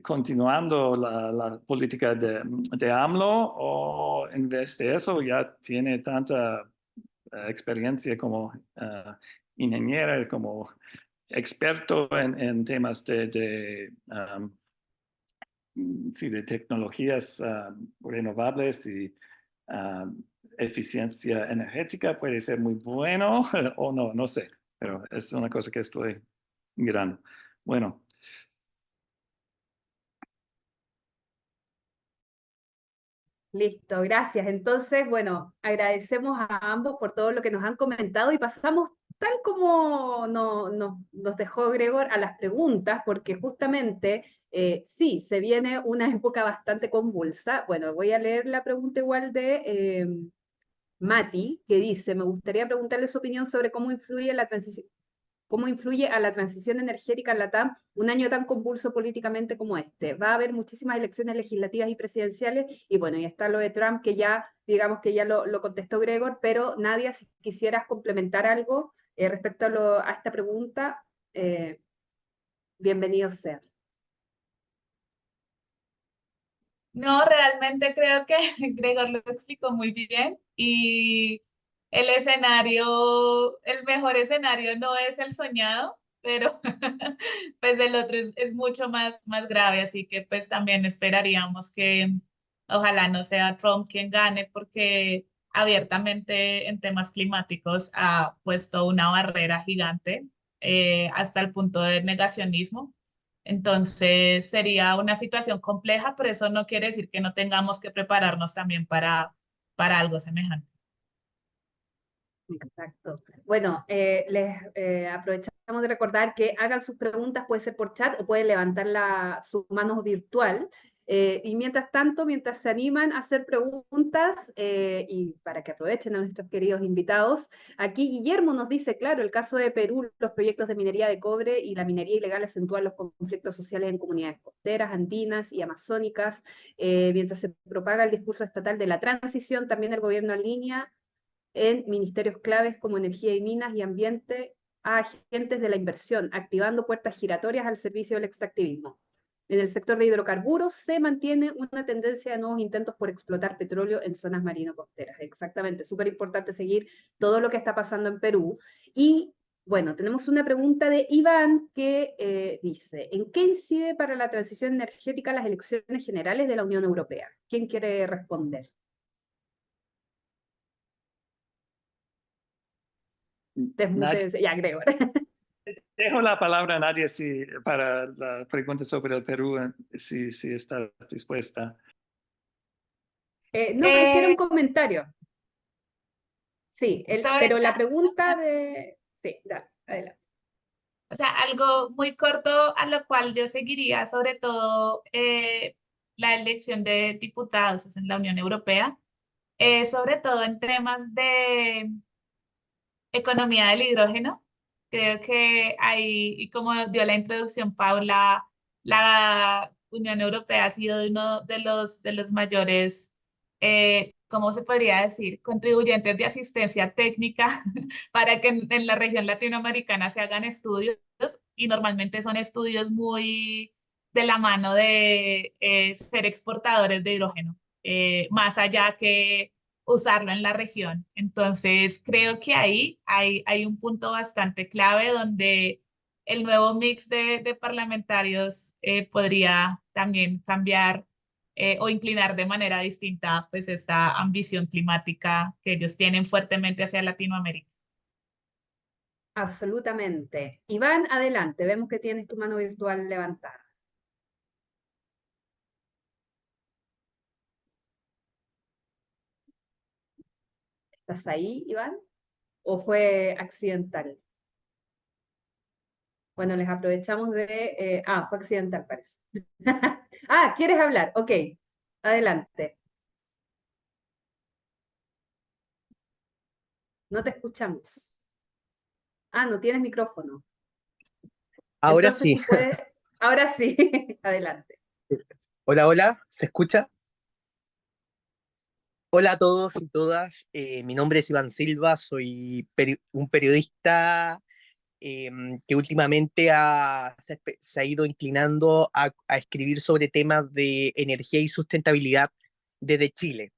continuando la política de AMLO o en vez de eso ya tiene tanta experiencia como ingeniera, como experto en temas sí, de tecnologías renovables y eficiencia energética puede ser muy bueno o no, no sé, pero es una cosa que estoy mirando. Bueno. Listo, gracias. Entonces, bueno, agradecemos a ambos por todo lo que nos han comentado y pasamos tal como nos dejó Gregor a las preguntas, porque justamente sí, se viene una época bastante convulsa. Bueno, voy a leer la pregunta igual de Mati, que dice, me gustaría preguntarle su opinión sobre cómo influye a la transición energética en la TAM un año tan convulso políticamente como este. Va a haber muchísimas elecciones legislativas y presidenciales, y bueno, y está lo de Trump, que ya, digamos que ya lo contestó Gregor, pero Nadia, si quisieras complementar algo respecto a esta pregunta, bienvenido sea. No, realmente creo que Gregor lo explicó muy bien y el escenario, el mejor escenario no es el soñado, pero pues el otro es mucho más grave, así que pues también esperaríamos que ojalá no sea Trump quien gane porque abiertamente en temas climáticos ha puesto una barrera gigante hasta el punto de negacionismo. Entonces sería una situación compleja, pero eso no quiere decir que no tengamos que prepararnos también para algo semejante. Exacto. Bueno, les aprovechamos de recordar que hagan sus preguntas, puede ser por chat o pueden levantar su mano virtual. Y mientras tanto, mientras se animan a hacer preguntas y para que aprovechen a nuestros queridos invitados, aquí Guillermo nos dice, claro, el caso de Perú, los proyectos de minería de cobre y la minería ilegal acentúan los conflictos sociales en comunidades costeras, andinas y amazónicas. Mientras se propaga el discurso estatal de la transición, también el gobierno alinea en ministerios claves como energía y minas y ambiente a agentes de la inversión, activando puertas giratorias al servicio del extractivismo. En el sector de hidrocarburos se mantiene una tendencia de nuevos intentos por explotar petróleo en zonas marino-costeras. Exactamente, súper importante seguir todo lo que está pasando en Perú. Y bueno, tenemos una pregunta de Iván que dice, ¿en qué incide para la transición energética las elecciones generales de la Unión Europea? ¿Quién quiere responder? Nadia, Desmútense, ya, Gregor. dejo la palabra a Nadia para la pregunta sobre el Perú, si estás dispuesta. No, es que era un Eh, comentario. Sí, sobre pero la esta, pregunta de... Sí, dale, adelante. o sea, algo muy corto a lo cual yo seguiría, sobre todo la elección de diputados en la Unión Europea, sobre todo en temas de economía del hidrógeno. Creo que ahí, y como dio la introducción Paula, la Unión Europea ha sido uno de los mayores, ¿cómo se podría decir?, contribuyentes de asistencia técnica para que en la región latinoamericana se hagan estudios, y normalmente son estudios muy de la mano de ser exportadores de hidrógeno, más allá que usarlo en la región. Entonces, creo que ahí hay un punto bastante clave donde el nuevo mix de parlamentarios podría también cambiar o inclinar de manera distinta pues esta ambición climática que ellos tienen fuertemente hacia Latinoamérica. Absolutamente. Iván, adelante. Vemos que tienes tu mano virtual levantada. ¿Estás ahí, Iván? ¿O fue accidental? Bueno, les aprovechamos de... fue accidental, parece. ¿Quieres hablar? Ok, adelante. No te escuchamos. No tienes micrófono. Ahora Entonces, sí. si puedes... Ahora sí, adelante. Hola, hola, ¿se escucha? Hola a todos y todas, mi nombre es Iván Silva, soy un periodista que últimamente se ha ido inclinando a escribir sobre temas de energía y sustentabilidad desde Chile.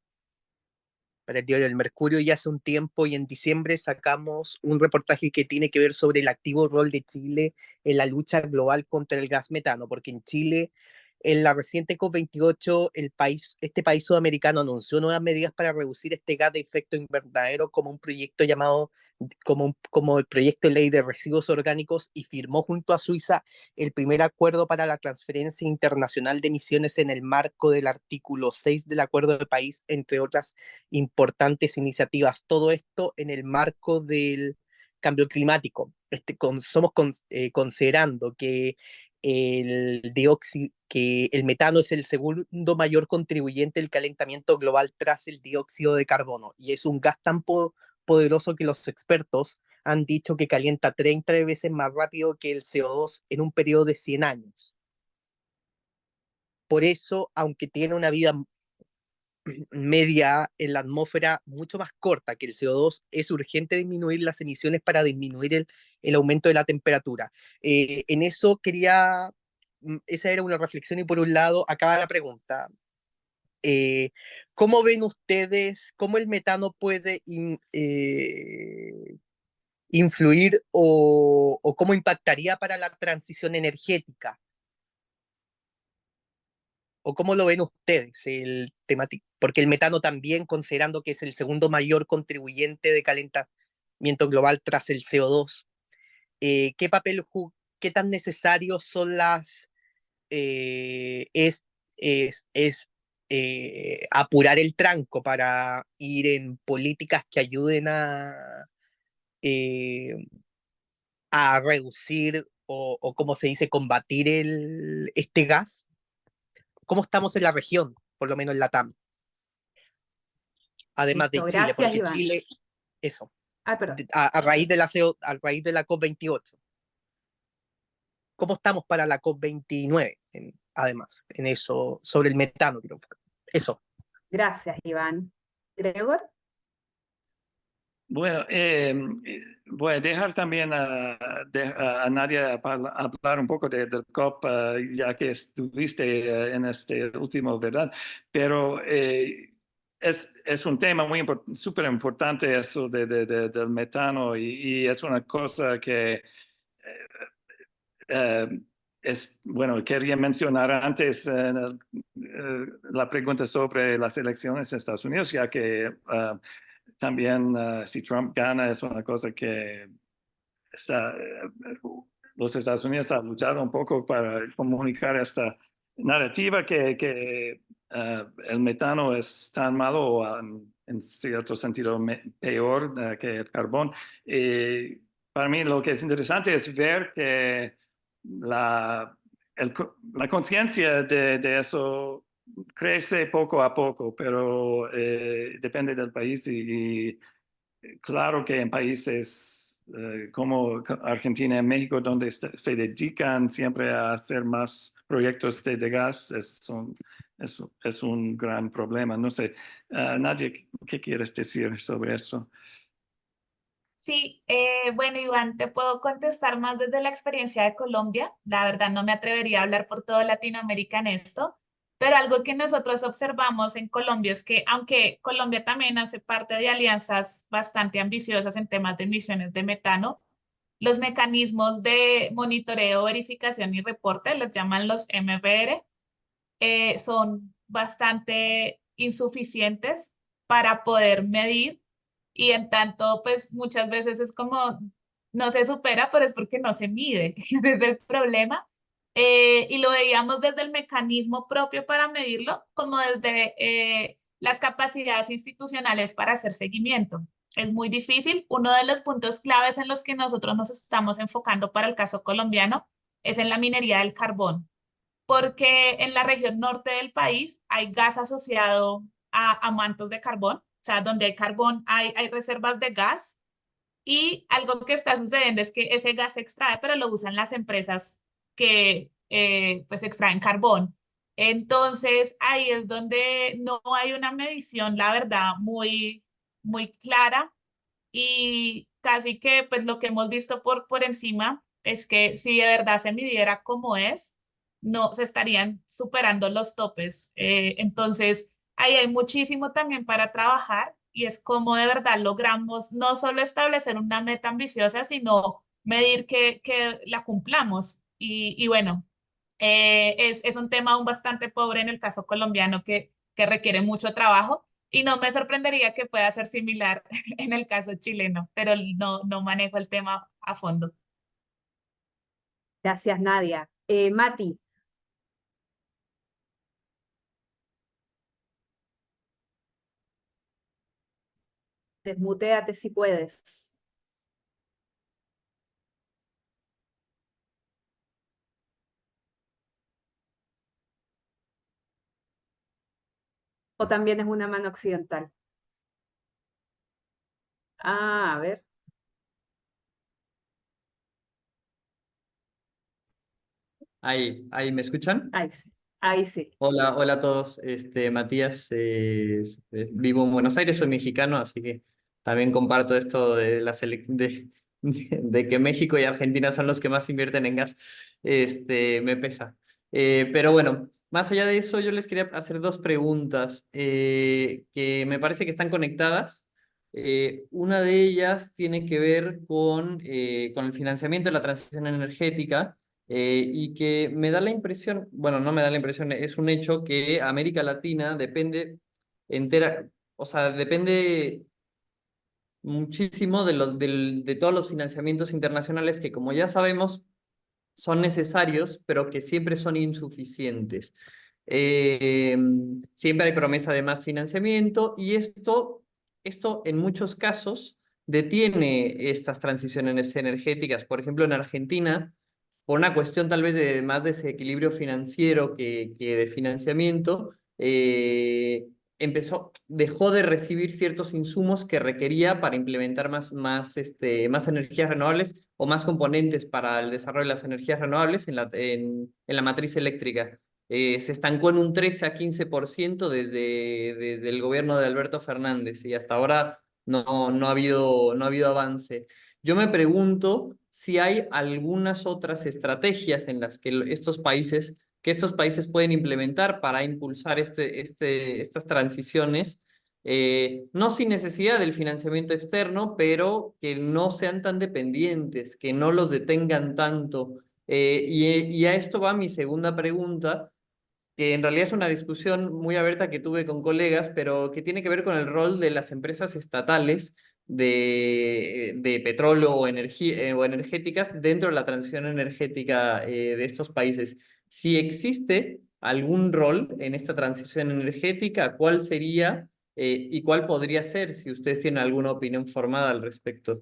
Para el diario El Mercurio ya hace un tiempo y en diciembre sacamos un reportaje que tiene que ver sobre el activo rol de Chile en la lucha global contra el gas metano, porque en Chile, en la reciente COP28, este país sudamericano anunció nuevas medidas para reducir este gas de efecto invernadero como un proyecto llamado como el proyecto de ley de residuos orgánicos, y firmó junto a Suiza el primer acuerdo para la transferencia internacional de emisiones en el marco del artículo 6 del Acuerdo de París, entre otras importantes iniciativas. Todo esto en el marco del cambio climático. Considerando que que el metano es el segundo mayor contribuyente del calentamiento global tras el dióxido de carbono, y es un gas tan poderoso que los expertos han dicho que calienta 30 veces más rápido que el CO2 en un periodo de 100 años. Por eso, aunque tiene una vida media en la atmósfera mucho más corta que el CO2, es urgente disminuir las emisiones para disminuir el aumento de la temperatura. En eso esa era una reflexión, y por un lado, acaba la pregunta. ¿Cómo ven ustedes cómo el metano puede influir o cómo impactaría para la transición energética? ¿O cómo lo ven ustedes el temático? Porque el metano también, considerando que es el segundo mayor contribuyente de calentamiento global tras el CO2, ¿qué qué tan necesarios son es apurar el tranco para ir en políticas que ayuden eh, a reducir o como se dice, combatir este gas? ¿Cómo estamos en la región, por lo menos en la TAM? Además de Listo, Chile, gracias, porque Iván. Chile, eso, Perdón. a raíz de a raíz de la COP28, ¿cómo estamos para la COP29? Además, en eso, sobre el metano, eso. Gracias, Iván. Gregor. Bueno, voy a dejar también a Nadia hablar un poco del COP, ya que estuviste en este último, ¿verdad? Pero es un tema muy súper importante eso del metano y es una cosa que bueno, quería mencionar antes la pregunta sobre las elecciones en Estados Unidos, ya que también si Trump gana es una cosa que los Estados Unidos han luchado un poco para comunicar esta narrativa que el metano es tan malo o en cierto sentido peor que el carbón. Para mí lo que es interesante es ver que la conciencia de eso crece poco a poco, pero depende del país y claro que en países como Argentina y México, donde se dedican siempre a hacer más proyectos de gas, es un gran problema. No sé, Nadia, ¿qué quieres decir sobre eso? Sí, bueno, Iván, te puedo contestar más desde la experiencia de Colombia. La verdad, no me atrevería a hablar por toda Latinoamérica en esto, pero algo que nosotros observamos en Colombia es que, aunque Colombia también hace parte de alianzas bastante ambiciosas en temas de emisiones de metano, los mecanismos de monitoreo, verificación y reporte, les llaman los MVR, son bastante insuficientes para poder medir y en tanto, pues muchas veces es como no se supera, pero es porque no se mide, desde el problema. Y lo veíamos desde el mecanismo propio para medirlo, como desde las capacidades institucionales para hacer seguimiento. Es muy difícil. Uno de los puntos claves en los que nosotros nos estamos enfocando para el caso colombiano es en la minería del carbón, porque en la región norte del país hay gas asociado a mantos de carbón, o sea, donde hay carbón hay reservas de gas y algo que está sucediendo es que ese gas se extrae, pero lo usan las empresas que pues extraen carbón. Entonces, ahí es donde no hay una medición, la verdad, muy clara y casi que pues lo que hemos visto por encima es que si de verdad se midiera como es, no se estarían superando los topes. Entonces, ahí hay muchísimo también para trabajar y es como de verdad logramos no solo establecer una meta ambiciosa, sino medir que la cumplamos. Y bueno, es un tema aún bastante pobre en el caso colombiano que requiere mucho trabajo y no me sorprendería que pueda ser similar en el caso chileno, pero no manejo el tema a fondo. Gracias, Nadia. Mati, desmuteate si puedes. O también es una mano occidental. Ah, a ver. Ahí, ¿me escuchan? Ahí sí. Ahí sí. Hola, hola a todos. Matías, vivo en Buenos Aires, soy mexicano, así que también comparto esto de de que México y Argentina son los que más invierten en gas. Me pesa. Pero bueno, más allá de eso, yo les quería hacer dos preguntas que me parece que están conectadas. Una de ellas tiene que ver con el financiamiento de la transición energética. Y que me da la impresión, bueno, no me da la impresión, es un hecho que América Latina depende entera, o sea, depende muchísimo de todos los financiamientos internacionales que, como ya sabemos, son necesarios, pero que siempre son insuficientes. Eh, Siempre hay promesa de más financiamiento y esto en muchos casos detiene estas transiciones energéticas. Por ejemplo, en Argentina, por una cuestión tal vez de más desequilibrio financiero que de financiamiento, dejó de recibir ciertos insumos que requería para implementar más energías renovables o más componentes para el desarrollo de las energías renovables en la matriz eléctrica. Se estancó en un 13 a 15% desde el gobierno de Alberto Fernández y hasta ahora no ha habido avance. Yo me pregunto si hay algunas otras estrategias en las que estos países pueden implementar para impulsar estas transiciones, no sin necesidad del financiamiento externo, pero que no sean tan dependientes, que no los detengan tanto. Y a esto va mi segunda pregunta, que en realidad es una discusión muy abierta que tuve con colegas, pero que tiene que ver con el rol de las empresas estatales de petróleo o energéticas dentro de la transición energética de estos países. Si existe algún rol en esta transición energética, ¿cuál sería y cuál podría ser, si ustedes tienen alguna opinión formada al respecto?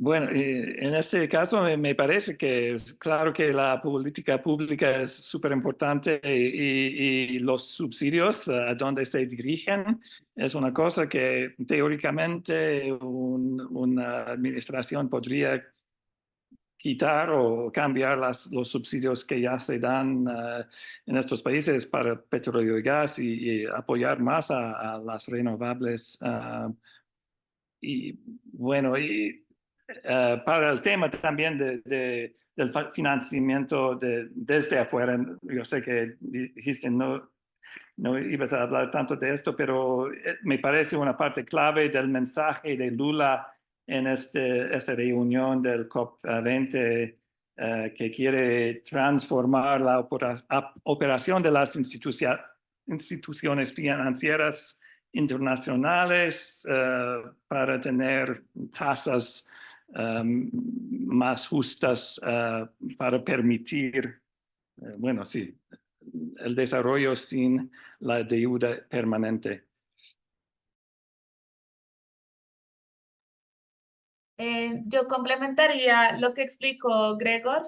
Bueno, en este caso me parece que es claro que la política pública es súper importante y los subsidios a dónde se dirigen es una cosa que teóricamente una administración podría quitar o cambiar los subsidios que ya se dan en estos países para petróleo y gas y apoyar más a las renovables. Y bueno, para el tema también del financiamiento desde afuera, yo sé que dijiste no ibas a hablar tanto de esto, pero me parece una parte clave del mensaje de Lula en esta reunión del COP20 que quiere transformar la operación de las instituciones financieras internacionales para tener tasas más justas para permitir, bueno, sí, el desarrollo sin la deuda permanente. Yo complementaría lo que explicó Gregor.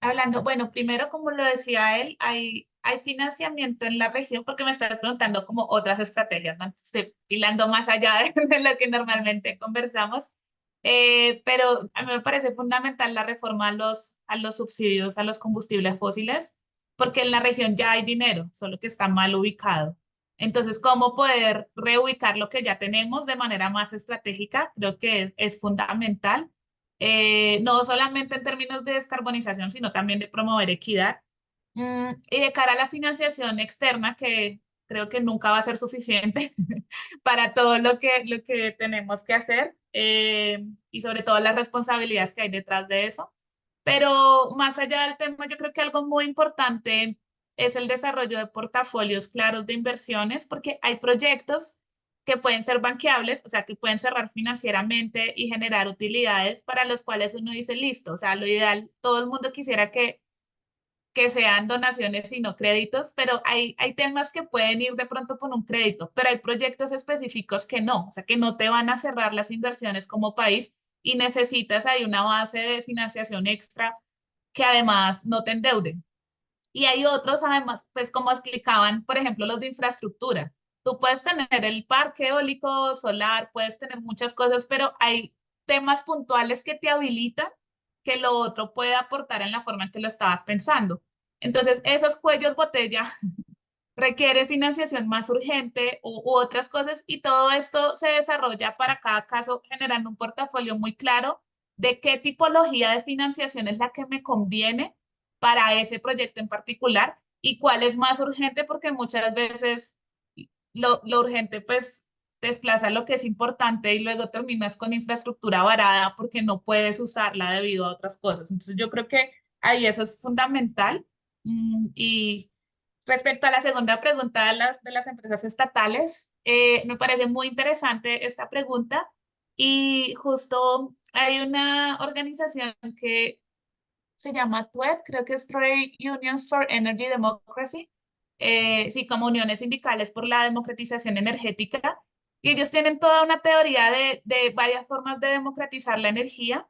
Hablando, bueno, primero, como lo decía él, hay financiamiento en la región, porque me estás preguntando como otras estrategias, ¿no? Estoy hilando más allá de lo que normalmente conversamos, pero a mí me parece fundamental la reforma a los subsidios a los combustibles fósiles, porque en la región ya hay dinero, solo que está mal ubicado. Entonces, ¿cómo poder reubicar lo que ya tenemos de manera más estratégica? Creo que es fundamental, no solamente en términos de descarbonización, sino también de promover equidad. Y de cara a la financiación externa, que creo que nunca va a ser suficiente para todo lo que tenemos que hacer, y sobre todo las responsabilidades que hay detrás de eso. Pero más allá del tema, yo creo que algo muy importante es el desarrollo de portafolios claros de inversiones, porque hay proyectos que pueden ser banqueables, o sea, que pueden cerrar financieramente y generar utilidades para los cuales uno dice, listo, o sea, lo ideal, todo el mundo quisiera que sean donaciones y no créditos, pero hay temas que pueden ir de pronto por un crédito, pero hay proyectos específicos que no, o sea, que no te van a cerrar las inversiones como país y necesitas ahí una base de financiación extra que además no te endeude. Y hay otros, además, pues como explicaban, por ejemplo, los de infraestructura. Tú puedes tener el parque eólico solar, puedes tener muchas cosas, pero hay temas puntuales que te habilitan que lo otro puede aportar en la forma en que lo estabas pensando. Entonces, esos cuellos botella requieren financiación más urgente u otras cosas y todo esto se desarrolla para cada caso generando un portafolio muy claro de qué tipología de financiación es la que me conviene para ese proyecto en particular y cuál es más urgente porque muchas veces lo urgente pues desplaza lo que es importante y luego terminas con infraestructura varada porque no puedes usarla debido a otras cosas. Entonces yo creo que ahí eso es fundamental. Y respecto a la segunda pregunta de las empresas estatales, me parece muy interesante esta pregunta y justo hay una organización que se llama TUED, creo que es Trade Unions for Energy Democracy, sí, como uniones sindicales por la democratización energética, y ellos tienen toda una teoría de varias formas de democratizar la energía,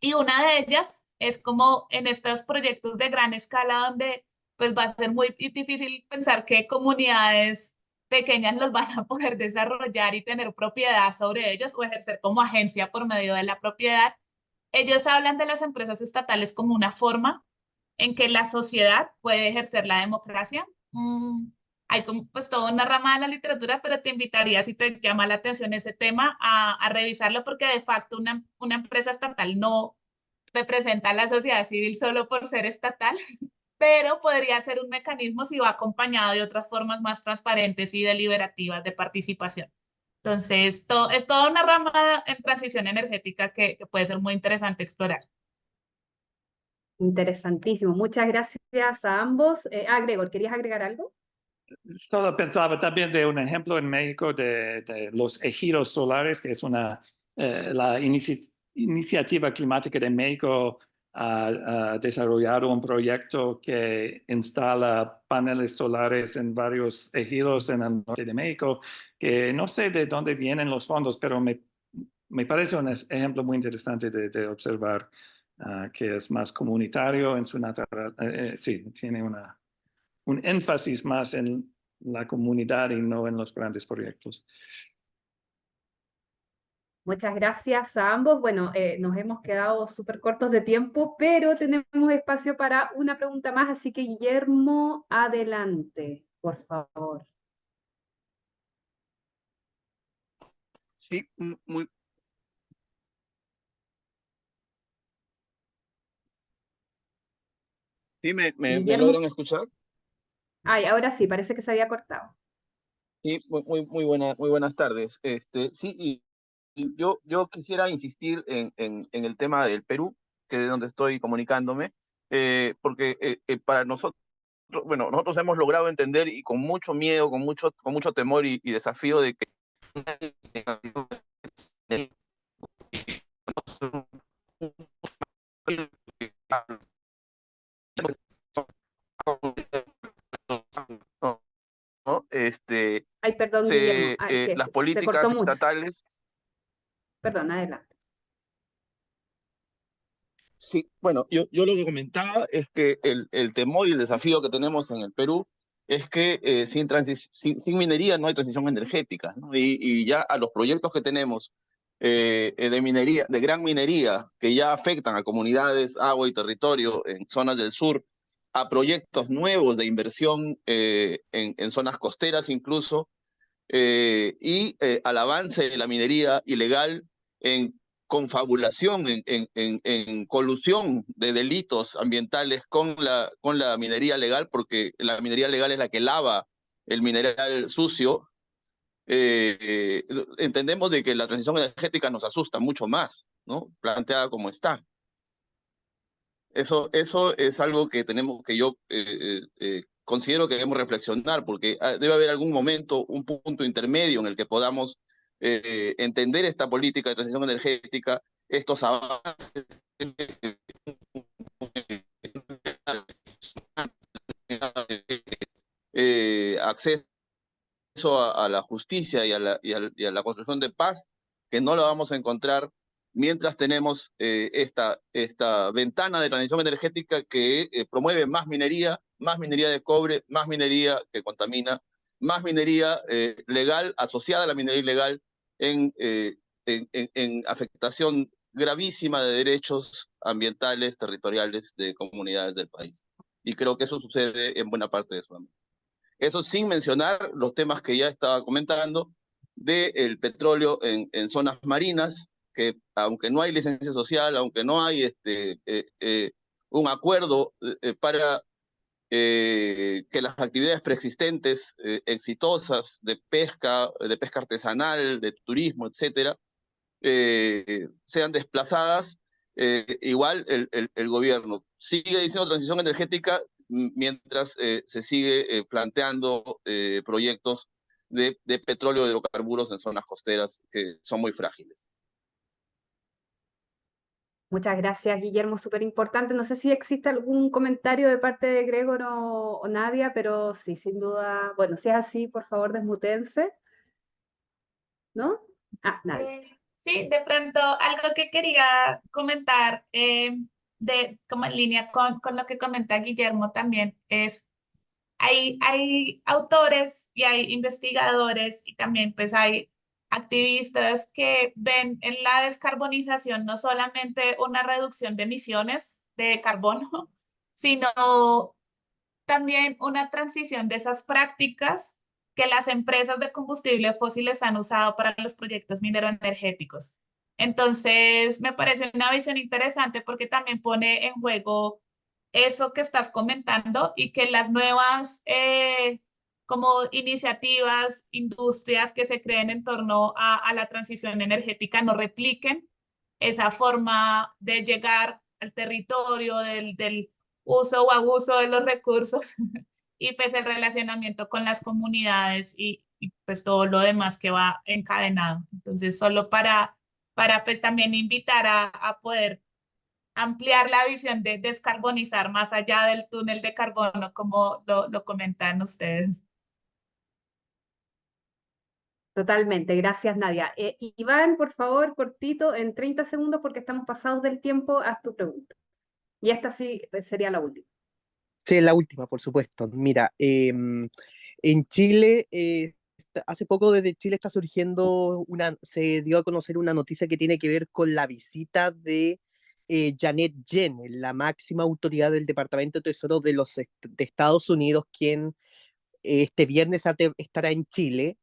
y una de ellas es como en estos proyectos de gran escala donde pues va a ser muy difícil pensar que comunidades pequeñas los van a poder desarrollar y tener propiedad sobre ellos o ejercer como agencia por medio de la propiedad. Ellos hablan de las empresas estatales como una forma en que la sociedad puede ejercer la democracia. Hay como, pues toda una rama de la literatura, pero te invitaría, si te llama la atención ese tema, a revisarlo porque de facto una empresa estatal no representa a la sociedad civil solo por ser estatal, pero podría ser un mecanismo si va acompañado de otras formas más transparentes y deliberativas de participación. Entonces, es toda una rama en transición energética que puede ser muy interesante explorar. Interesantísimo. Muchas gracias a ambos. Gregor, ¿querías agregar algo? Solo pensaba también de un ejemplo en México de los ejidos solares, que es la iniciativa climática de México ha desarrollado un proyecto que instala paneles solares en varios ejidos en el norte de México, que no sé de dónde vienen los fondos, pero me parece un ejemplo muy interesante de observar, que es más comunitario en su naturaleza. Sí, tiene un énfasis más en la comunidad y no en los grandes proyectos. Muchas gracias a ambos. Bueno, nos hemos quedado súper cortos de tiempo, pero tenemos espacio para una pregunta más, así que Guillermo, adelante, por favor. Sí, muy. Sí, me Guillermo. logran escuchar. Ay, ahora sí, parece que se había cortado. Sí, muy buenas tardes. Sí, y yo quisiera insistir en el tema del Perú, que es de donde estoy comunicándome, porque para nosotros, bueno, nosotros hemos logrado entender y con mucho miedo, con mucho temor y desafío de que ¿no? Ay, perdón, Guillermo. Ay, que las se cortó políticas mucho. estatales. Perdón, adelante. Sí, bueno, yo lo que comentaba es que el temor y el desafío que tenemos en el Perú es que sin minería no hay transición energética, ¿no? Y ya a los proyectos que tenemos de minería, de gran minería, que ya afectan a comunidades, agua y territorio en zonas del sur, a proyectos nuevos de inversión en zonas costeras incluso, y al avance de la minería ilegal en confabulación, en colusión de delitos ambientales con la minería legal, porque la minería legal es la que lava el mineral sucio. Entendemos de que la transición energética nos asusta mucho más, ¿no? Planteada como está. Eso es algo que yo considero que debemos reflexionar, porque debe haber algún momento, un punto intermedio en el que podamos entender esta política de transición energética, estos avances, acceso a la justicia y a la construcción de paz, que no lo vamos a encontrar mientras tenemos esta ventana de transición energética que promueve más minería de cobre, más minería que contamina, más minería legal asociada a la minería ilegal en afectación gravísima de derechos ambientales, territoriales de comunidades del país. Y creo que eso sucede en buena parte de Sudamérica. Eso sin mencionar los temas que ya estaba comentando del petróleo en zonas marinas, que aunque no hay licencia social, aunque no hay un acuerdo para que las actividades preexistentes exitosas de pesca artesanal, de turismo, etcétera, sean desplazadas, igual el gobierno sigue diciendo transición energética mientras se sigue planteando proyectos de petróleo y hidrocarburos en zonas costeras que son muy frágiles. Muchas gracias, Guillermo, súper importante. No sé si existe algún comentario de parte de Gregor o Nadia, pero sí, sin duda. Bueno, si es así, por favor, desmutense. ¿No? Nadia. Sí, de pronto algo que quería comentar como en línea con lo que comenta Guillermo también es, hay autores y hay investigadores y también pues hay activistas que ven en la descarbonización no solamente una reducción de emisiones de carbono, sino también una transición de esas prácticas que las empresas de combustibles fósiles han usado para los proyectos mineroenergéticos. Entonces, me parece una visión interesante porque también pone en juego eso que estás comentando y que las nuevas como iniciativas, industrias que se creen en torno a la transición energética no repliquen esa forma de llegar al territorio del uso o abuso de los recursos y pues el relacionamiento con las comunidades y pues todo lo demás que va encadenado. Entonces, solo para pues también invitar a poder ampliar la visión de descarbonizar más allá del túnel de carbono, como lo comentan ustedes. Totalmente, gracias Nadia. Iván, por favor, cortito, en 30 segundos porque estamos pasados del tiempo, haz tu pregunta. Y esta sí sería la última. Sí, la última, por supuesto. Mira, en Chile, hace poco desde Chile está surgiendo se dio a conocer una noticia que tiene que ver con la visita de Janet Yellen, la máxima autoridad del Departamento de Tesoro de Estados Unidos, quien este viernes estará en Chile.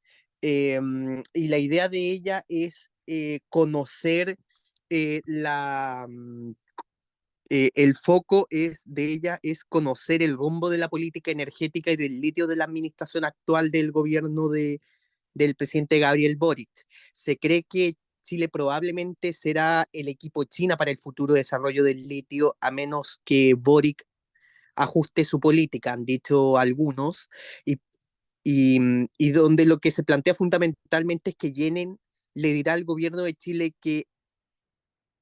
Y la idea de ella es conocer el foco de ella es conocer el rumbo de la política energética y del litio de la administración actual del gobierno del presidente Gabriel Boric. Se cree que Chile probablemente será el equipo China para el futuro desarrollo del litio, a menos que Boric ajuste su política, han dicho algunos, y, y donde lo que se plantea fundamentalmente es que Yellen le dirá al gobierno de Chile que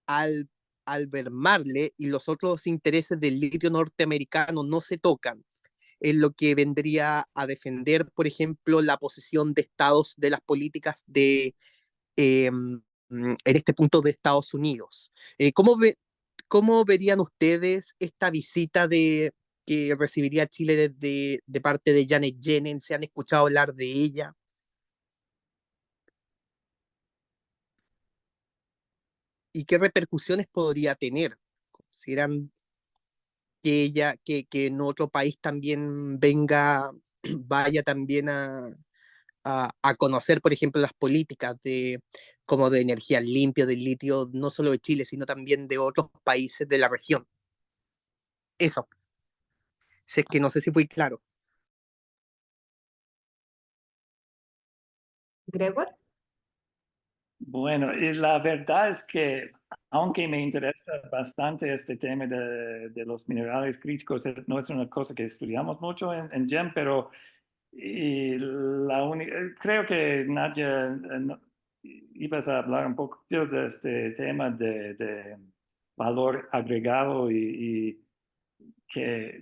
al, al Marle y los otros intereses del litio norteamericano no se tocan, en lo que vendría a defender, por ejemplo, la posición de Estados de las políticas en este punto de Estados Unidos. ¿Cómo verían ustedes esta visita que recibiría Chile de parte de Janet Yellen? ¿Se han escuchado hablar de ella? ¿Y qué repercusiones podría tener? ¿Consideran que en otro país también vaya también a conocer, por ejemplo, las políticas como de energía limpia, del litio, no solo de Chile, sino también de otros países de la región? Eso, si es que no sé si fui claro. Gregor. Bueno, y la verdad es que, aunque me interesa bastante este tema de los minerales críticos, no es una cosa que estudiamos mucho en GEM, pero creo que Nadia, ibas a hablar un poco de este tema de valor agregado y que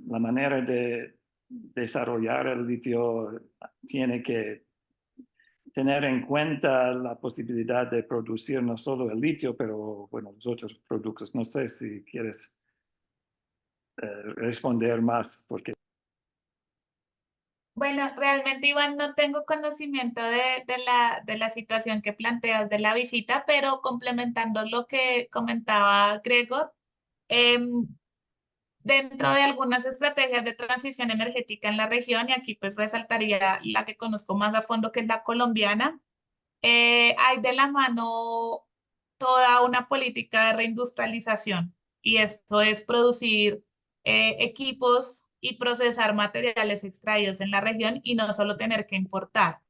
la manera de desarrollar el litio tiene que tener en cuenta la posibilidad de producir no solo el litio, pero bueno, los otros productos. No sé si quieres responder más, porque Bueno, realmente, Iván, no tengo conocimiento de la situación que planteas de la visita, pero complementando lo que comentaba Gregor, em, dentro de algunas estrategias de transición energética en la región, y aquí pues resaltaría la que conozco más a fondo, que es la colombiana, hay de la mano toda una política de reindustrialización y esto es producir equipos y procesar materiales extraídos en la región y no solo tener que importar.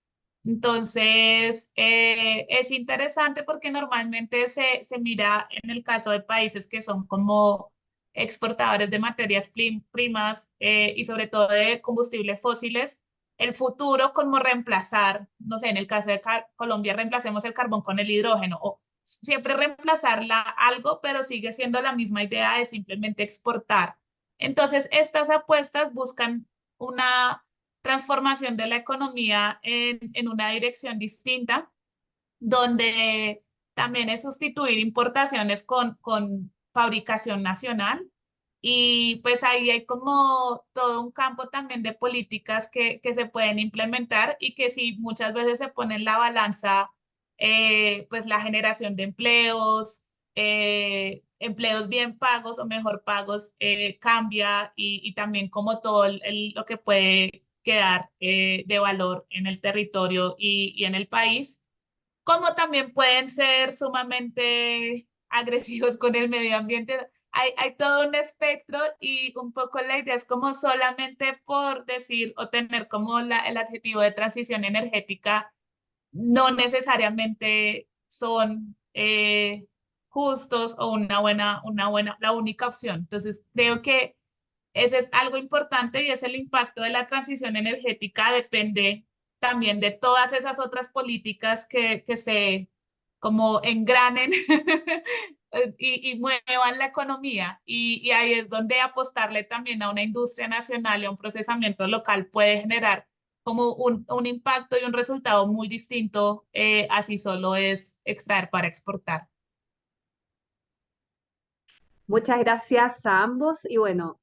Entonces, es interesante porque normalmente se mira en el caso de países que son como exportadores de materias primas y sobre todo de combustibles fósiles, el futuro como reemplazar, no sé, en el caso de Colombia, reemplacemos el carbón con el hidrógeno o siempre reemplazarla algo, pero sigue siendo la misma idea de simplemente exportar. Entonces, estas apuestas buscan una transformación de la economía en una dirección distinta, donde también es sustituir importaciones con fabricación nacional. Y pues ahí hay como todo un campo también de políticas que se pueden implementar y que si muchas veces se pone en la balanza, pues la generación de empleos, empleos bien pagos o mejor pagos cambia y también como todo lo que puede quedar de valor en el territorio y en el país, como también pueden ser sumamente agresivos con el medio ambiente. Hay todo un espectro y un poco la idea es como solamente por decir o tener como el adjetivo de transición energética, no necesariamente son justos o la única opción. Entonces, creo que ese es algo importante y es el impacto de la transición energética, depende también de todas esas otras políticas que se como engranen y muevan la economía. Y ahí es donde apostarle también a una industria nacional y a un procesamiento local puede generar como un impacto y un resultado muy distinto, así solo es extraer para exportar. Muchas gracias a ambos y bueno,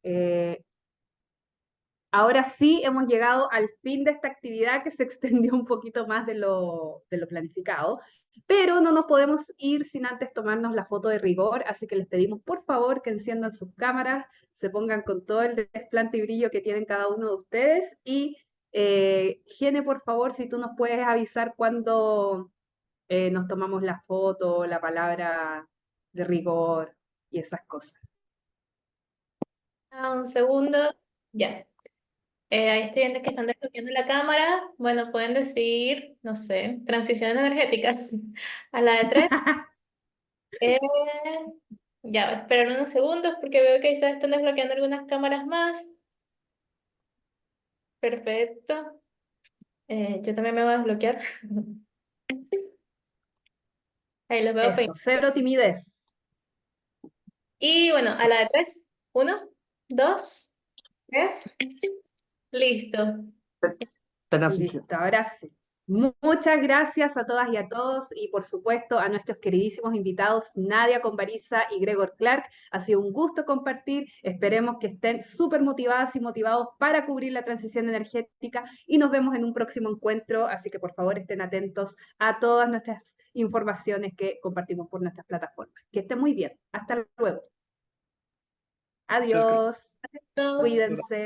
ahora sí hemos llegado al fin de esta actividad que se extendió un poquito más de lo planificado, pero no nos podemos ir sin antes tomarnos la foto de rigor, así que les pedimos por favor que enciendan sus cámaras, se pongan con todo el desplante y brillo que tienen cada uno de ustedes y Gene, por favor, si tú nos puedes avisar cuando nos tomamos la foto, la palabra de rigor y esas cosas. Un segundo. Ya. Ahí estoy viendo que están desbloqueando la cámara. Bueno, pueden decir, no sé, transición energética a la de 3. Eh, ya, voy a esperar unos segundos porque veo que ahí se están desbloqueando algunas cámaras más. Perfecto. Yo también me voy a desbloquear. Ahí los veo. Eso, cero timidez. Y bueno, a la de 3. 1, 2, 3. Listo. Listo, ahora sí. Muchas gracias a todas y a todos y por supuesto a nuestros queridísimos invitados Nadia Convariza y Gregor Clark. Ha sido un gusto compartir. Esperemos que estén súper motivadas y motivados para cubrir la transición energética y nos vemos en un próximo encuentro. Así que por favor estén atentos a todas nuestras informaciones que compartimos por nuestras plataformas. Que estén muy bien. Hasta luego. Muchas gracias. Adiós. Todos. Cuídense.